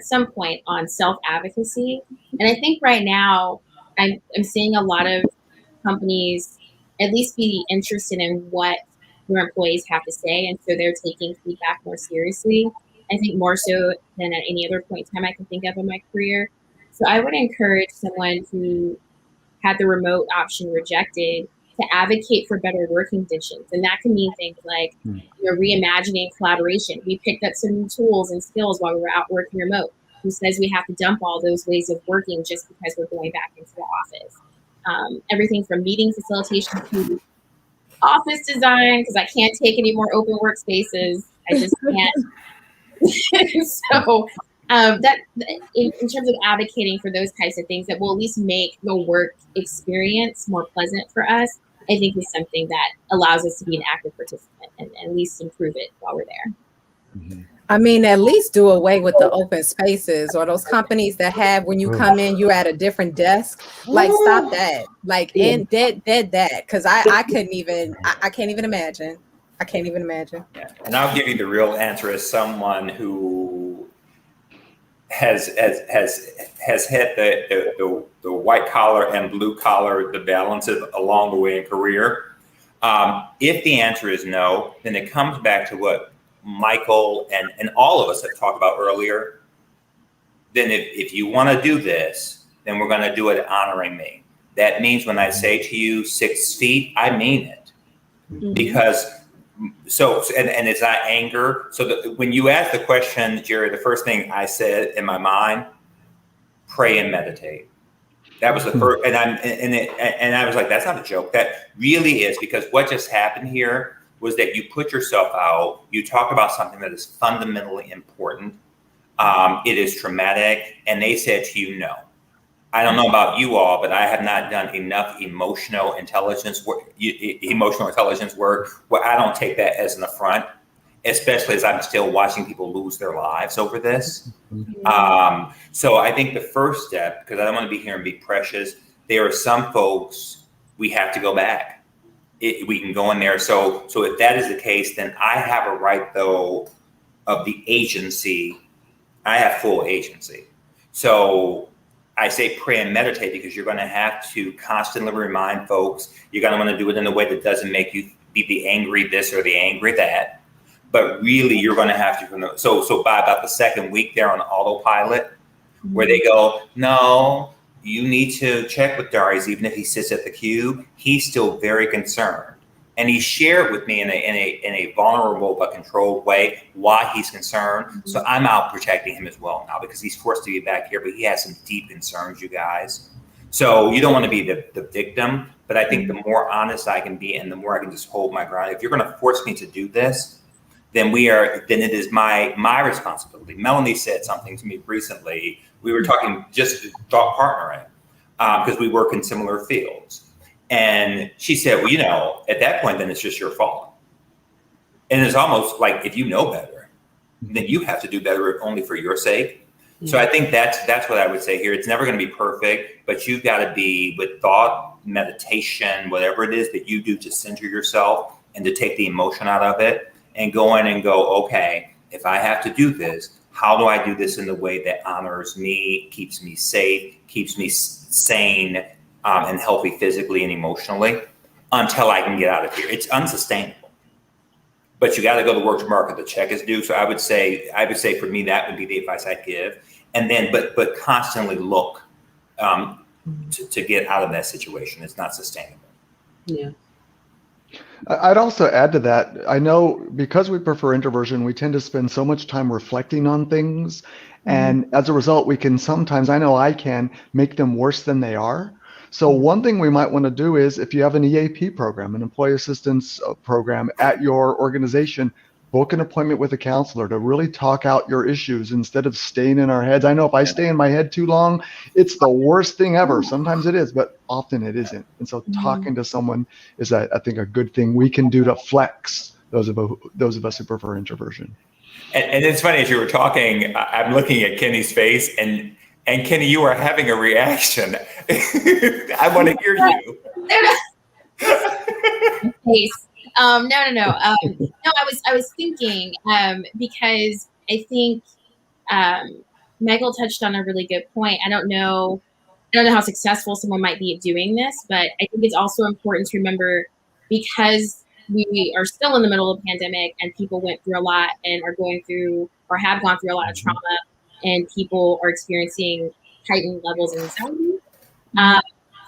some point on self-advocacy. And I think right now I'm seeing a lot of companies at least be interested in what their employees have to say, and so they're taking feedback more seriously. I think more so than at any other point in time I can think of in my career. So I would encourage someone who had the remote option rejected to advocate for better working conditions. And that can mean things like, you know, reimagining collaboration. We picked up some new tools and skills while we were out working remote. Who says we have to dump all those ways of working just because we're going back into the office? Everything from meeting facilitation to office design, because I can't take any more open workspaces. I just can't. So that in terms of advocating for those types of things that will at least make the work experience more pleasant for us, I think is something that allows us to be an active participant and at least improve it while we're there. Mm-hmm. I mean, at least do away with the open spaces or those companies that have, when you come in, you're at a different desk. Like, stop that. Like, and dead that. Because I couldn't even, I can't even imagine. I can't even imagine. Yeah. And I'll give you the real answer as someone who has hit the white collar and blue collar, the balances along the way in career. If the answer is no, then it comes back to what Michael and all of us have talked about earlier. Then if you want to do this, then we're going to do it honoring me. That means when I say to you 6 feet, I mean it. Mm-hmm. Because and it's not anger. So when you ask the question, Jeri, the first thing I said in my mind, pray and meditate. That was the first, and I was like, that's not a joke. That really is, because what just happened here was that you put yourself out, you talk about something that is fundamentally important. It is traumatic, and they said to you, no. I don't know about you all, but I have not done enough emotional intelligence work where I don't take that as an affront. especially as I'm still watching people lose their lives over this. So I think the first step, because I don't want to be here and be precious, there are some folks we have to go back. We can go in there. So if that is the case, then I have a right, though, of the agency. I have full agency. So I say pray and meditate, because you're going to have to constantly remind folks. You're going to want to do it in a way that doesn't make you be the angry this or the angry that. But really, you're going to have to. So by about the second week, they're on autopilot, where they go, no, you need to check with Darius, even if he sits at the cube. He's still very concerned. And he shared with me in a vulnerable but controlled way why he's concerned. So I'm out protecting him as well now, because he's forced to be back here, but he has some deep concerns, you guys. So you don't want to be the victim, but I think the more honest I can be and the more I can just hold my ground. If you're going to force me to do this, then it is my responsibility. Melanie said something to me recently. We were talking just thought partnering, because we work in similar fields. And she said, well, at that point, then it's just your fault. And it's almost like, if you know better, then you have to do better only for your sake. So I think that's what I would say here. It's never going to be perfect, but you've got to be, with thought, meditation, whatever it is that you do to center yourself and to take the emotion out of it, and go in and go, okay, if I have to do this, how do I do this in the way that honors me, keeps me safe, keeps me sane, and healthy physically and emotionally, until I can get out of here. It's unsustainable. But you got to go to work tomorrow because the check is due. So I would say for me, that would be the advice I'd give. And then, but constantly look to get out of that situation. It's not sustainable. Yeah. I'd also add to that. I know, because we prefer introversion, we tend to spend so much time reflecting on things. And as a result, we can sometimes, I know I can, make them worse than they are. So one thing we might want to do is, if you have an EAP program, an employee assistance program at your organization, book an appointment with a counselor to really talk out your issues instead of staying in our heads. I know if I stay in my head too long, it's the worst thing ever. Sometimes it is, but often it isn't. And so talking to someone is, I think, a good thing we can do to flex those of us who prefer introversion. And it's funny, as you were talking, I'm looking at Keni's face, and Keni, you are having a reaction. I want to hear you. No. I was thinking, because I think Michael touched on a really good point. I don't know how successful someone might be at doing this, but I think it's also important to remember, because we are still in the middle of a pandemic and people went through a lot and are going through or have gone through a lot of trauma, and people are experiencing heightened levels of anxiety.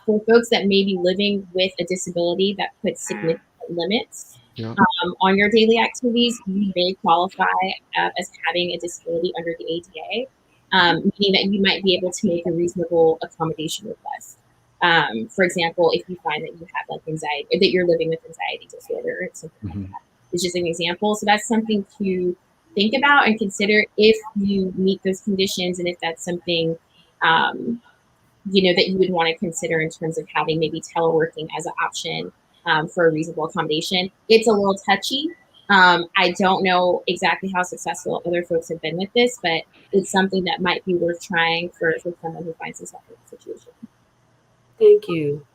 For folks that may be living with a disability that puts significant limits on your daily activities, you may qualify as having a disability under the ADA, meaning that you might be able to make a reasonable accommodation request. For example, if you find that you have like anxiety, or that you're living with anxiety disorder or something like that. It's just an example. So that's something to think about and consider if you meet those conditions, and if that's something that you would want to consider in terms of having maybe teleworking as an option for a reasonable accommodation. It's a little touchy. I don't know exactly how successful other folks have been with this, but it's something that might be worth trying for someone who finds themselves in a situation. Thank you.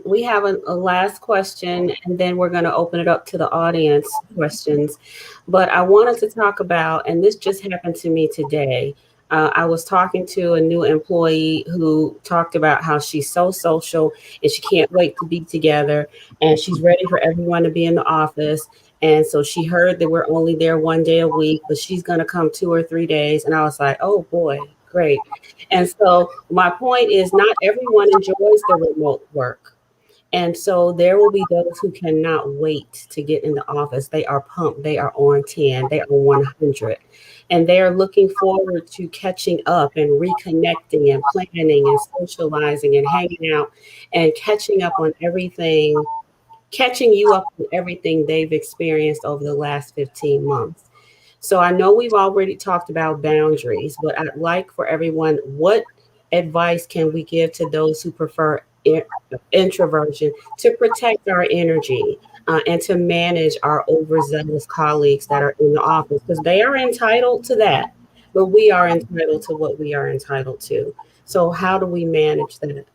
We have a last question, and then we're going to open it up to the audience questions. But I wanted to talk about, and this just happened to me today. I was talking to a new employee who talked about how she's so social and she can't wait to be together, and she's ready for everyone to be in the office. And so she heard that we're only there one day a week, but she's going to come 2 or 3 days. And I was like, oh boy, great. And so my point is, not everyone enjoys the remote work. And so there will be those who cannot wait to get in the office. They are pumped. They are on 10. They are 100. And they are looking forward to catching up and reconnecting and planning and socializing and hanging out and catching up on everything, catching you up on everything they've experienced over the last 15 months. So I know we've already talked about boundaries, but I'd like for everyone, what advice can we give to those who prefer introversion to protect our energy? and to manage our overzealous colleagues that are in the office, because they are entitled to that, but we are entitled to what we are entitled to. So how do we manage that?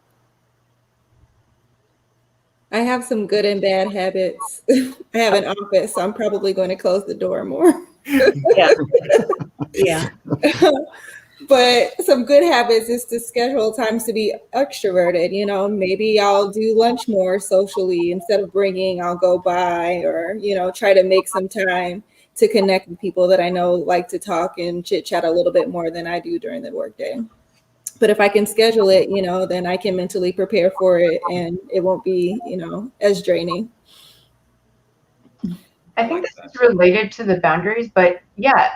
I have some good and bad habits. I have an office, so I'm probably going to close the door more. Yeah. Yeah. But some good habits is to schedule times to be extroverted. You know, maybe I'll do lunch more socially instead of bringing, I'll go by, or, you know, try to make some time to connect with people that I know like to talk and chit chat a little bit more than I do during the workday. But if I can schedule it, you know, then I can mentally prepare for it and it won't be, you know, as draining. I think this is related to the boundaries, but yeah,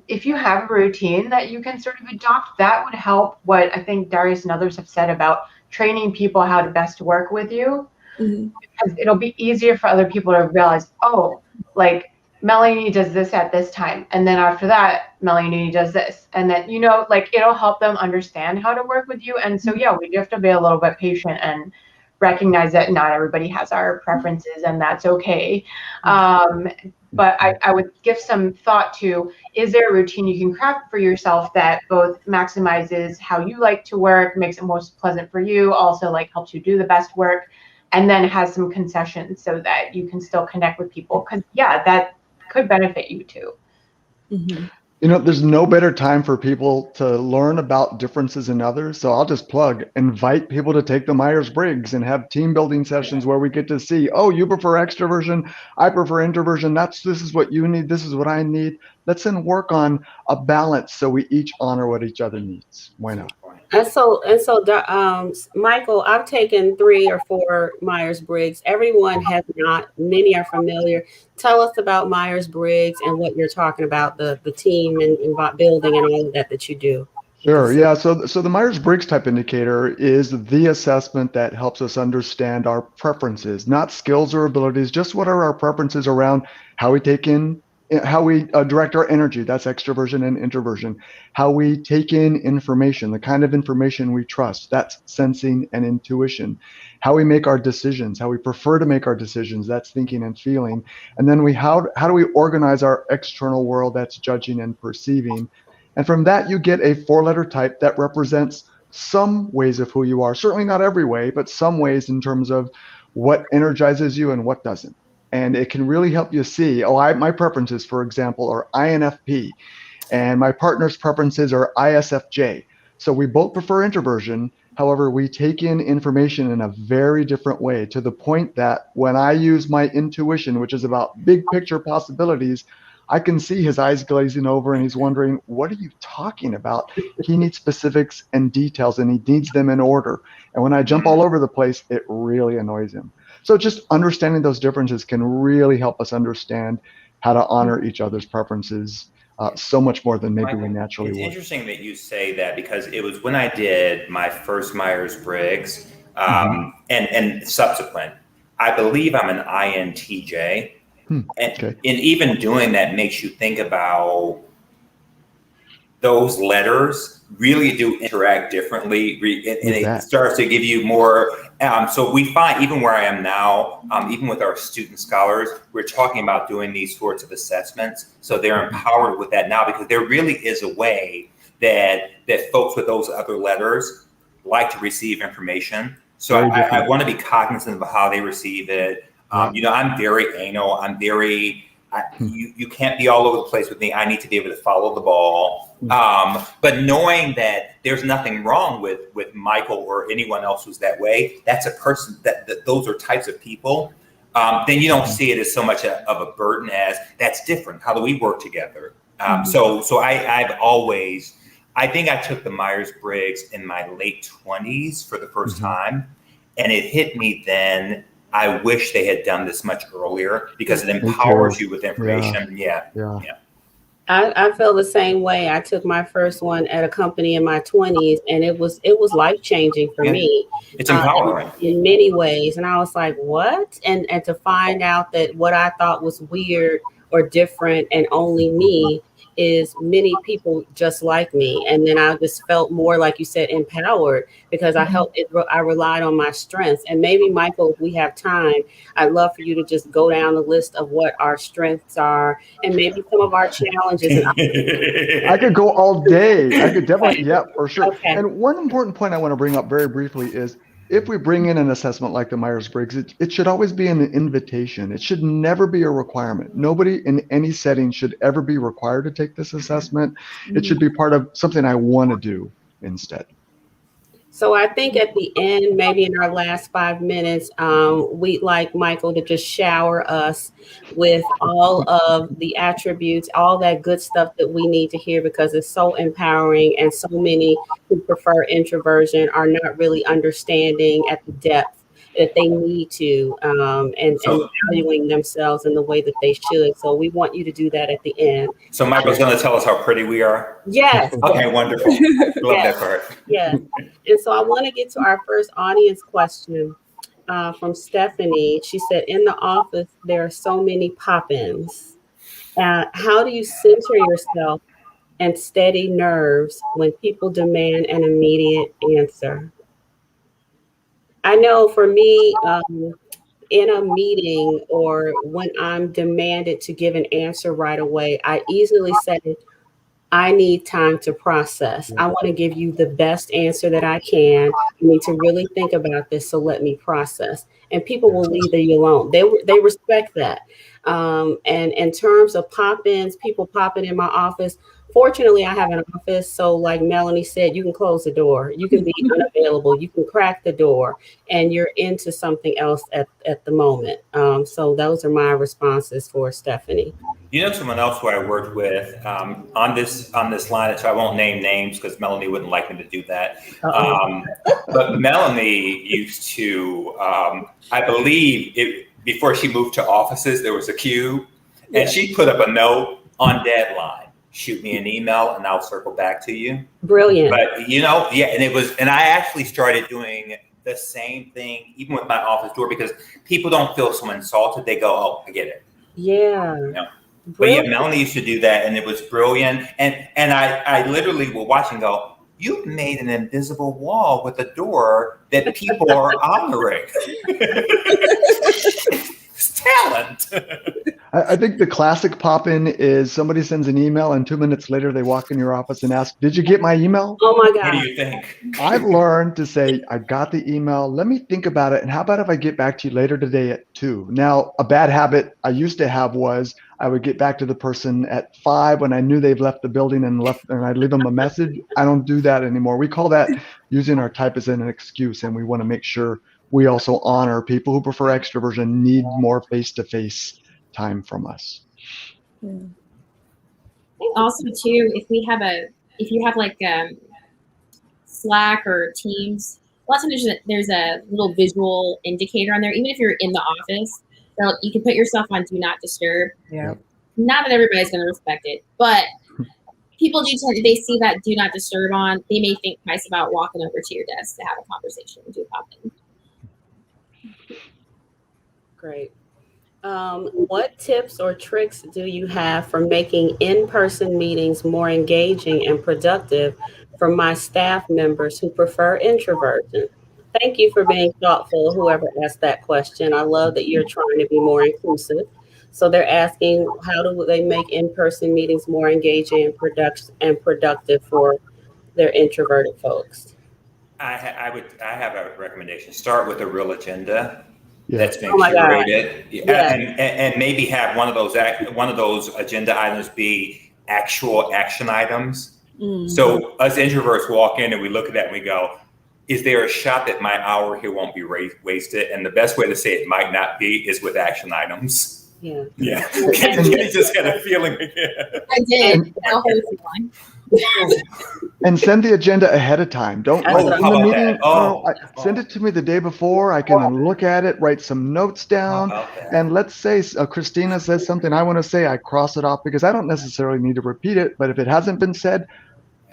if you have a routine that you can sort of adopt, that would help. What I think Darius and others have said about training people how to best work with you, because it'll be easier for other people to realize, oh, like Melanie does this at this time, and then after that, Melanie does this, and then, you know, like it'll help them understand how to work with you. And so, yeah, we do have to be a little bit patient and recognize that not everybody has our preferences, and that's okay. But I would give some thought to, is there a routine you can craft for yourself that both maximizes how you like to work, makes it most pleasant for you, also like helps you do the best work, and then has some concessions so that you can still connect with people? Because yeah, that could benefit you too. You know, there's no better time for people to learn about differences in others. So I'll just invite people to take the Myers-Briggs and have team building sessions where we get to see, oh, you prefer extroversion, I prefer introversion. This is what you need. This is what I need. Let's then work on a balance so we each honor what each other needs. Why not? And so, Michael, I've taken 3 or 4 Myers-Briggs. Everyone has not. Many are familiar. Tell us about Myers-Briggs and what you're talking about, the team and building and all of that you do. Sure. Yeah. So the Myers-Briggs type indicator is the assessment that helps us understand our preferences, not skills or abilities, just what are our preferences around how we direct our energy. That's extroversion and introversion. How we take in information, the kind of information we trust. That's sensing and intuition. How we make our decisions, how we prefer to make our decisions. That's thinking and feeling. And then how do we organize our external world? That's judging and perceiving. And from that, you get a 4-letter type that represents some ways of who you are. Certainly not every way, but some ways in terms of what energizes you and what doesn't. And it can really help you see, my preferences, for example, are INFP, and my partner's preferences are ISFJ. So we both prefer introversion. However, we take in information in a very different way, to the point that when I use my intuition, which is about big picture possibilities, I can see his eyes glazing over and he's wondering, what are you talking about? He needs specifics and details, and he needs them in order. And when I jump all over the place, it really annoys him. So just understanding those differences can really help us understand how to honor each other's preferences so much more than maybe we naturally would. It's interesting that you say that, because it was when I did my first Myers-Briggs and subsequent, I believe I'm an INTJ. And even doing that makes you think about those letters really do interact differently, and it starts to give you more. So we find, even where I am now, even with our student scholars, we're talking about doing these sorts of assessments. So they're empowered with that now, because there really is a way that folks with those other letters like to receive information. So I want to be cognizant of how they receive it. You know, I'm very anal. I'm very, you can't be all over the place with me. I need to be able to follow the ball. But knowing that there's nothing wrong with Michael or anyone else who's that way, that's a person that those are types of people. Then you don't see it as so much of a burden as that's different. How do we work together? So I've always, I think I took the Myers-Briggs in my late 20s for the first time, and it hit me then. I wish they had done this much earlier, because it empowers you with information. Yeah. I feel the same way. I took my first one at a company in my 20s, and it was life-changing for me. It's empowering in many ways. And I was like, what? And to find out that what I thought was weird or different and only me is many people just like me. And then I just felt more, like you said, empowered because I relied on my strengths. And maybe, Michael, if we have time, I'd love for you to just go down the list of what our strengths are and maybe some of our challenges. I could go all day. I could definitely, yeah, for sure. Okay. And one important point I want to bring up very briefly is if we bring in an assessment like the Myers-Briggs, it should always be an invitation. It should never be a requirement. Nobody in any setting should ever be required to take this assessment. It should be part of something I want to do instead. So I think at the end, maybe in our last 5 minutes, we'd like Michael to just shower us with all of the attributes, all that good stuff that we need to hear, because it's so empowering, and so many who prefer introversion are not really understanding at the depth that they need to, and valuing themselves in the way that they should. So we want you to do that at the end. So Michael's going to tell us how pretty we are? Yes. Okay, wonderful. Love that part. Yes. And so I want to get to our first audience question from Stephanie. She said, in the office, there are so many pop-ins. How do you center yourself and steady nerves when people demand an immediate answer? I know for me, in a meeting or when I'm demanded to give an answer right away, I easily say, I need time to process. I want to give you the best answer that I can. You need to really think about this, so let me process. And people will leave you alone. They respect that. And in terms of pop-ins, people popping in my office, fortunately, I have an office. So like Melanie said, you can close the door. You can be unavailable. You can crack the door and you're into something else at the moment. So those are my responses for Stephanie. You know, someone else who I worked with on this line, so I won't name names because Melanie wouldn't like me to do that. But Melanie used to, I believe, before she moved to offices, there was a queue, and she put up a note on deadline. Shoot me an email and I'll circle back to you. Brilliant. But and I actually started doing the same thing even with my office door, because people don't feel so insulted. They go, oh, I get it. Yeah. You know? But yeah, Melanie used to do that, and it was brilliant. And I literally will watch and go, you've made an invisible wall with a door that people are honoring. It's talent. I think the classic pop-in is somebody sends an email and 2 minutes later they walk in your office and ask, did you get my email? Oh my God. What do you think? I've learned to say, I got the email. Let me think about it. And how about if I get back to you later today at 2? Now, a bad habit I used to have was I would get back to the person at 5 when I knew they've left the building and I'd leave them a message. I don't do that anymore. We call that using our type as an excuse. And we want to make sure we also honor people who prefer extroversion, need more face-to-face time from us. Also, too, if you have like Slack or Teams, a lot of times there's a little visual indicator on there. Even if you're in the office, so you can put yourself on Do Not Disturb. Yeah. Not that everybody's going to respect it, but people do tend to, they see that Do Not Disturb on, they may think twice about walking over to your desk to have a conversation and do a pop-in. Great. What tips or tricks do you have for making in-person meetings more engaging and productive for my staff members who prefer introversion? Thank you for being thoughtful, whoever asked that question. I love that you're trying to be more inclusive. So they're asking, how do they make in-person meetings more engaging and productive for their introverted folks? I have a recommendation. Start with a real agenda. Yeah. That's been curated, Yeah. and maybe have one of those agenda items be actual action items. Mm-hmm. So us introverts walk in and we look at that and we go, is there a shot that my hour here won't be wasted? And the best way to say it might not be is with action items. Yeah. Yeah. You just got a feeling again. I did. And send the agenda ahead of time. Don't in the meeting. Send it to me the day before. I can look at it, write some notes down, and let's say Christina says something I want to say. I cross it off because I don't necessarily need to repeat it. But if it hasn't been said,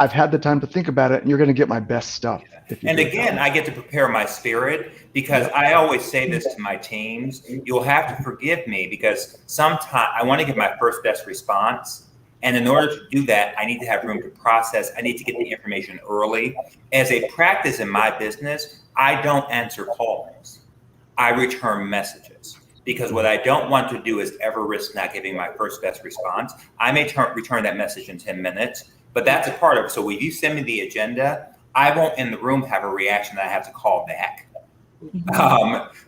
I've had the time to think about it, and you're going to get my best stuff. And again, I get to prepare my spirit, because I always say this to my teams. You'll have to forgive me because sometimes I want to give my first best response. And in order to do that, I need to have room to process. I need to get the information early. As a practice in my business, I don't answer calls. I return messages, because what I don't want to do is ever risk not giving my first best response. I may return that message in 10 minutes, but that's a part of it. So when you send me the agenda, I won't in the room have a reaction that I have to call back.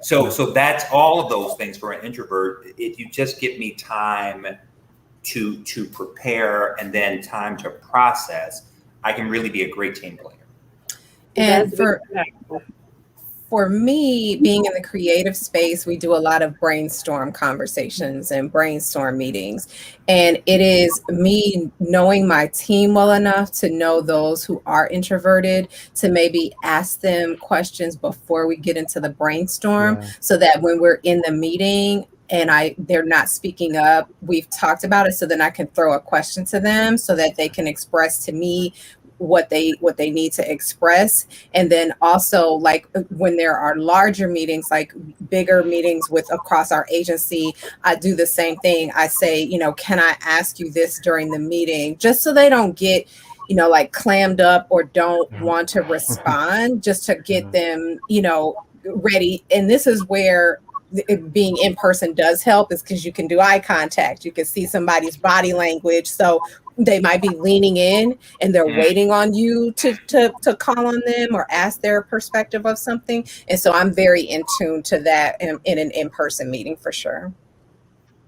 So that's all of those things for an introvert. If you just give me time to prepare and then time to process, I can really be a great team player. And for me, being in the creative space, we do a lot of brainstorm conversations and brainstorm meetings. And it is me knowing my team well enough to know those who are introverted, to maybe ask them questions before we get into the brainstorm, so that when we're in the meeting and they're not speaking up, we've talked about it, so then I can throw a question to them so that they can express to me what they need to express. And then also, like when there are larger meetings, like bigger meetings across our agency, I do the same thing. I say, can I ask you this during the meeting, just so they don't get like clammed up or don't want to respond, just to get them ready. And this is where being in person does help, is because you can do eye contact, you can see somebody's body language, so they might be leaning in and they're waiting on you to call on them or ask their perspective of something. And so I'm very in tune to that in an in-person meeting for sure.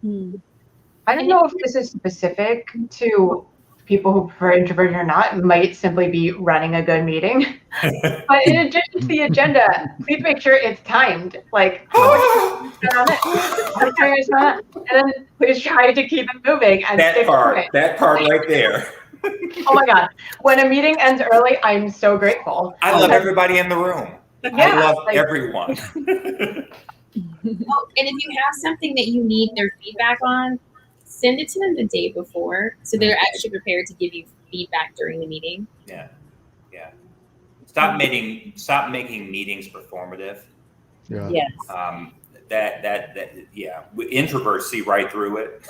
I don't know if this is specific to people who prefer introversion or not. It might simply be running a good meeting. But in addition to the agenda, please make sure it's timed. Like, on it, and then please try to keep it moving and stick to it. That part right there. Oh my God. When a meeting ends early, I'm so grateful. I love everybody in the room. I love everyone. And if you have something that you need their feedback on, send it to them the day before, so they're actually prepared to give you feedback during the meeting. Yeah. Stop making meetings performative. Yes. Introverts see right through it.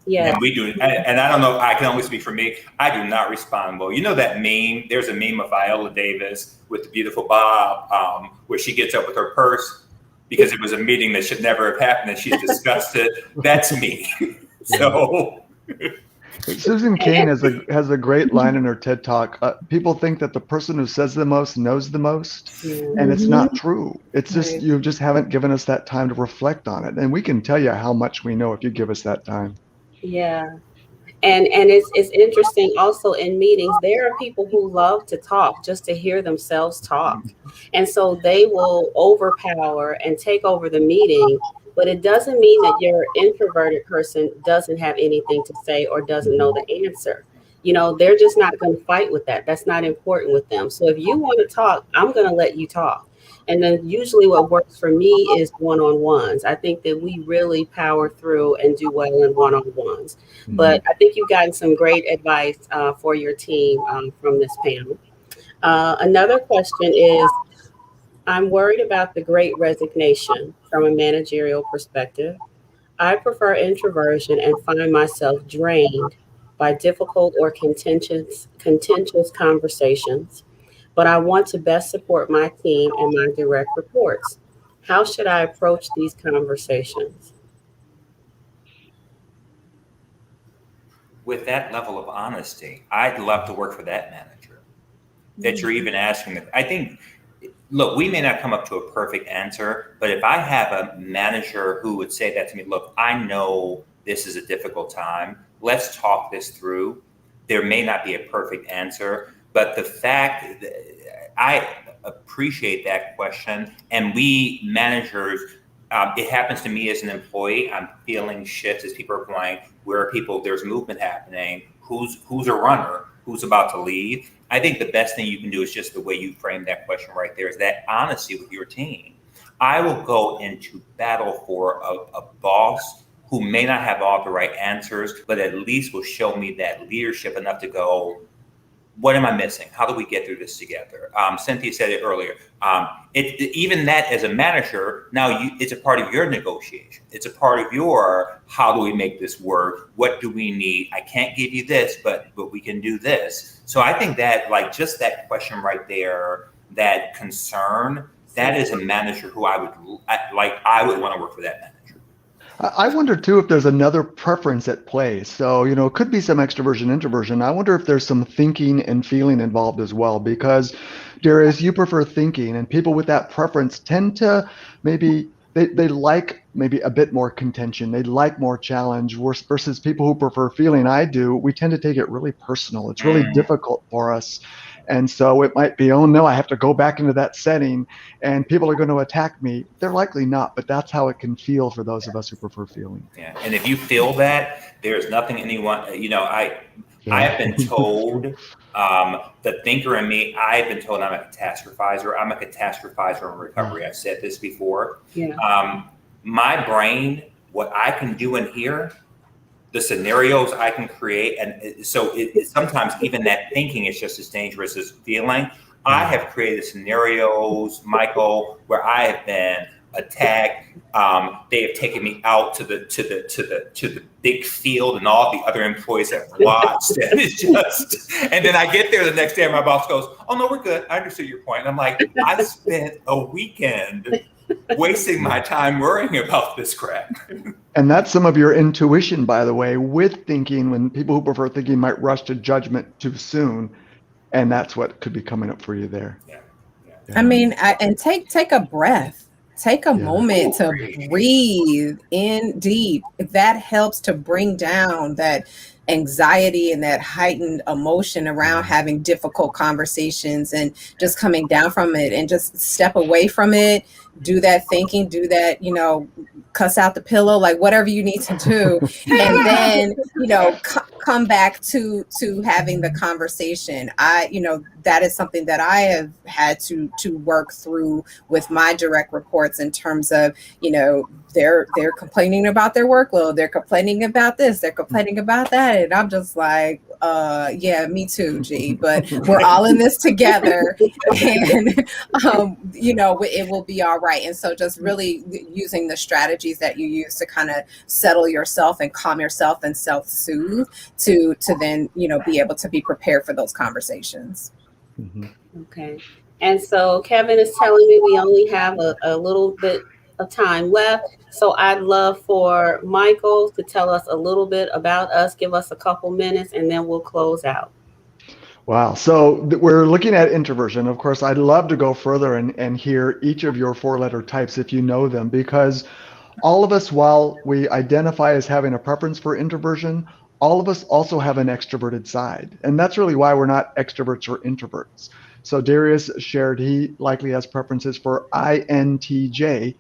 Yeah. And we do. And I don't know, I can only speak for me. I do not respond well. You know that meme? There's a meme of Viola Davis with the beautiful bob, where she gets up with her purse because it was a meeting that should never have happened and she's disgusted. That's me. So. Susan Cain has a great line in her TED Talk. People think that the person who says the most knows the most, and it's not true. It's just you just haven't given us that time to reflect on it, and we can tell you how much we know if you give us that time. Yeah, and it's interesting also in meetings. There are people who love to talk just to hear themselves talk, and so they will overpower and take over the meeting. But it doesn't mean that your introverted person doesn't have anything to say or doesn't know the answer. They're just not going to fight with that. That's not important with them. So if you want to talk, I'm going to let you talk. And then usually what works for me is one-on-ones. I think that we really power through and do well in one-on-ones. But I think you've gotten some great advice for your team from this panel. Another question is, I'm worried about the Great Resignation from a managerial perspective. I prefer introversion and find myself drained by difficult or contentious conversations, but I want to best support my team and my direct reports. How should I approach these conversations? With that level of honesty, I'd love to work for that manager that you're even asking them. I think, look, we may not come up to a perfect answer, but if I have a manager who would say that to me, look, I know this is a difficult time. Let's talk this through. There may not be a perfect answer, but the fact that I appreciate that question. And we managers, it happens to me as an employee. I'm feeling shifts as people are applying. Where are people? There's movement happening. Who's a runner? Who's about to leave? I think the best thing you can do is just the way you frame that question right there, is that honesty with your team. I will go into battle for a boss who may not have all the right answers, but at least will show me that leadership enough to go, what am I missing? How do we get through this together? Cynthia said it earlier. Even that as a manager, now it's a part of your negotiation. It's a part of your, how do we make this work? What do we need? I can't give you this, but we can do this. So I think that like just that question right there, that concern, that is a manager who I would want to work for that manager. I wonder too if there's another preference at play. So, it could be some extroversion, introversion. I wonder if there's some thinking and feeling involved as well, because Darius, you prefer thinking, and people with that preference tend to maybe they like maybe a bit more contention. They like more challenge versus people who prefer feeling. I do. We tend to take it really personal. It's really difficult for us. And so it might be, oh no, I have to go back into that setting and people are going to attack me. They're likely not, but that's how it can feel for those of us who prefer feeling. Yeah. And if you feel that, there's nothing anyone, I have been told, the thinker in me, I've been told I'm a catastrophizer. I'm a catastrophizer in recovery. I've said this before. Yeah. My brain, what I can do in here, the scenarios I can create. And so sometimes even that thinking is just as dangerous as feeling. I have created scenarios, Michael, where I have been attacked. They have taken me out to the big field, and all the other employees have watched. And it's just, and then I get there the next day, and my boss goes, "Oh no, we're good. I understood your point." And I'm like, I spent a weekend wasting my time worrying about this crap. And that's some of your intuition, by the way, with thinking, when people who prefer thinking might rush to judgment too soon. And that's what could be coming up for you there. Yeah. I mean, and take a breath. Take a moment to breathe in deep. That helps to bring down that anxiety and that heightened emotion around having difficult conversations, and just coming down from it and just step away from it. Do that thinking, do that, cuss out the pillow, like whatever you need to do. And then, come back to having the conversation. That is something that I have had to work through with my direct reports in terms of, they're complaining about their workload. They're complaining about this. They're complaining about that. And I'm just like, yeah, me too, G, but we're all in this together, and, it will be all right. And so just really using the strategies that you use to kind of settle yourself and calm yourself and self-soothe to then, be able to be prepared for those conversations. Mm-hmm. Okay. And so Kevin is telling me we only have a little bit of time left. So I'd love for Michael to tell us a little bit about us, give us a couple minutes, and then we'll close out. Wow. So we're looking at introversion. Of course, I'd love to go further and hear each of your 4-letter types if you know them, because all of us, while we identify as having a preference for introversion, all of us also have an extroverted side. And that's really why we're not extroverts or introverts. So Darius shared he likely has preferences for INTJ.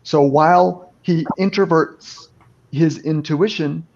So while he introverts his intuition,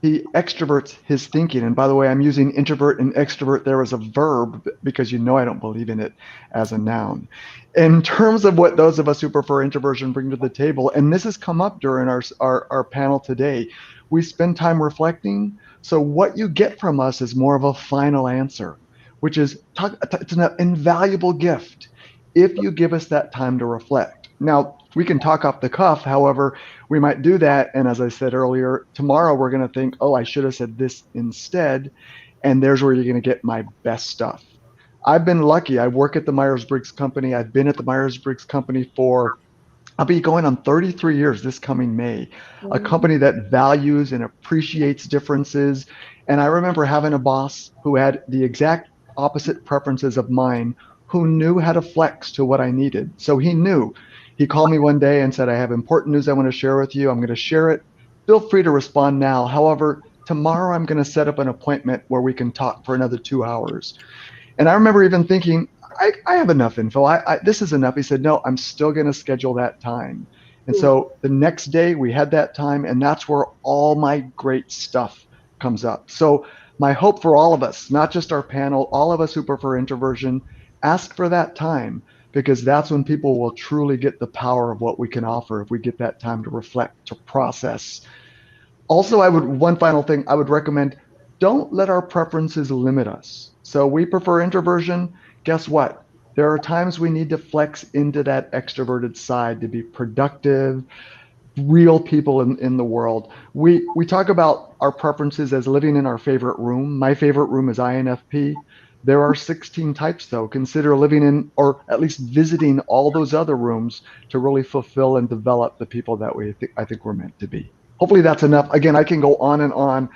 he extroverts his thinking. And by the way, I'm using introvert and extrovert there as a verb because I don't believe in it as a noun. In terms of what those of us who prefer introversion bring to the table, and this has come up during our panel today, we spend time reflecting. So what you get from us is more of a final answer, which is it's an invaluable gift if you give us that time to reflect. Now, we can talk off the cuff. However, we might do that. And as I said earlier, tomorrow we're going to think, oh, I should have said this instead. And there's where you're going to get my best stuff. I've been lucky. I work at the Myers-Briggs company. I've been at the Myers-Briggs company I'll be going on 33 years this coming May, a company that values and appreciates differences. And I remember having a boss who had the exact opposite preferences of mine, who knew how to flex to what I needed. So he knew. He called me one day and said, I have important news I want to share with you. I'm going to share it. Feel free to respond now. However, tomorrow I'm going to set up an appointment where we can talk for another 2 hours. And I remember even thinking, I have enough info. This is enough. He said, no, I'm still going to schedule that time. And so the next day we had that time, and that's where all my great stuff comes up. So my hope for all of us, not just our panel, all of us who prefer introversion, ask for that time, because that's when people will truly get the power of what we can offer if we get that time to reflect, to process. Also, one final thing I would recommend, don't let our preferences limit us. So we prefer introversion. Guess what? There are times we need to flex into that extroverted side to be productive, real people in the world. We talk about our preferences as living in our favorite room. My favorite room is INFP. There are 16 types though. Consider living in, or at least visiting all those other rooms to really fulfill and develop the people that I think we're meant to be. Hopefully that's enough. Again, I can go on and on.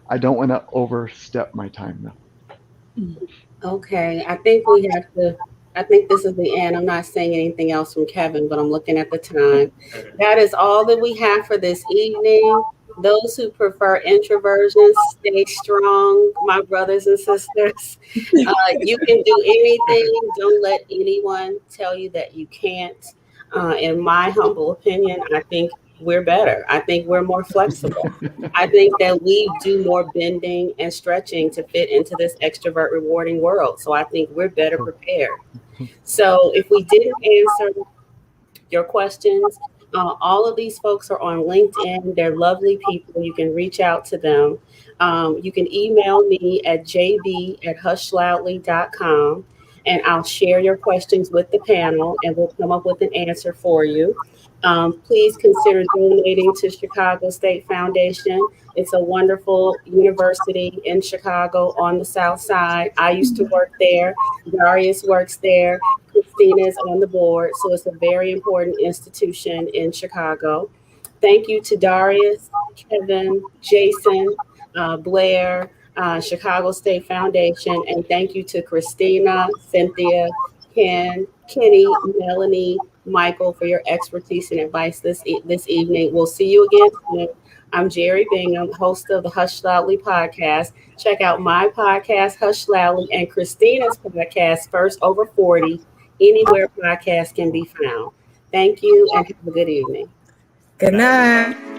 I don't want to overstep my time though. Okay, I think we have to. I think this is the end. I'm not saying anything else from Kevin, but I'm looking at the time. That is all that we have for this evening. Those who prefer introversion, stay strong, my brothers and sisters. You can do anything. Don't let anyone tell you that you can't. In my humble opinion, I think we're better. I think we're more flexible. I think that we do more bending and stretching to fit into this extrovert rewarding world. So I think we're better prepared. So if we didn't answer your questions, all of these folks are on LinkedIn. They're lovely people. You can reach out to them. You can email me at jb@hushloudly.com, and I'll share your questions with the panel and we'll come up with an answer for you. Please consider donating to Chicago State Foundation. It's a wonderful university in Chicago on the South Side. I used to work there. Darius works there. Christina is on the board. So it's a very important institution in Chicago. Thank you to Darius, Kevin, Jason, Blair, Chicago State Foundation. And thank you to Christina, Cynthia, Ken, Keni, Melanie, Michael, for your expertise and advice this evening. We'll see you again soon. I'm Jeri Bingham, host of the Hush Loudly podcast. Check out my podcast, Hush Loudly, and Christina's podcast, First Over 40, anywhere podcasts can be found. Thank you and have a good evening. Good night.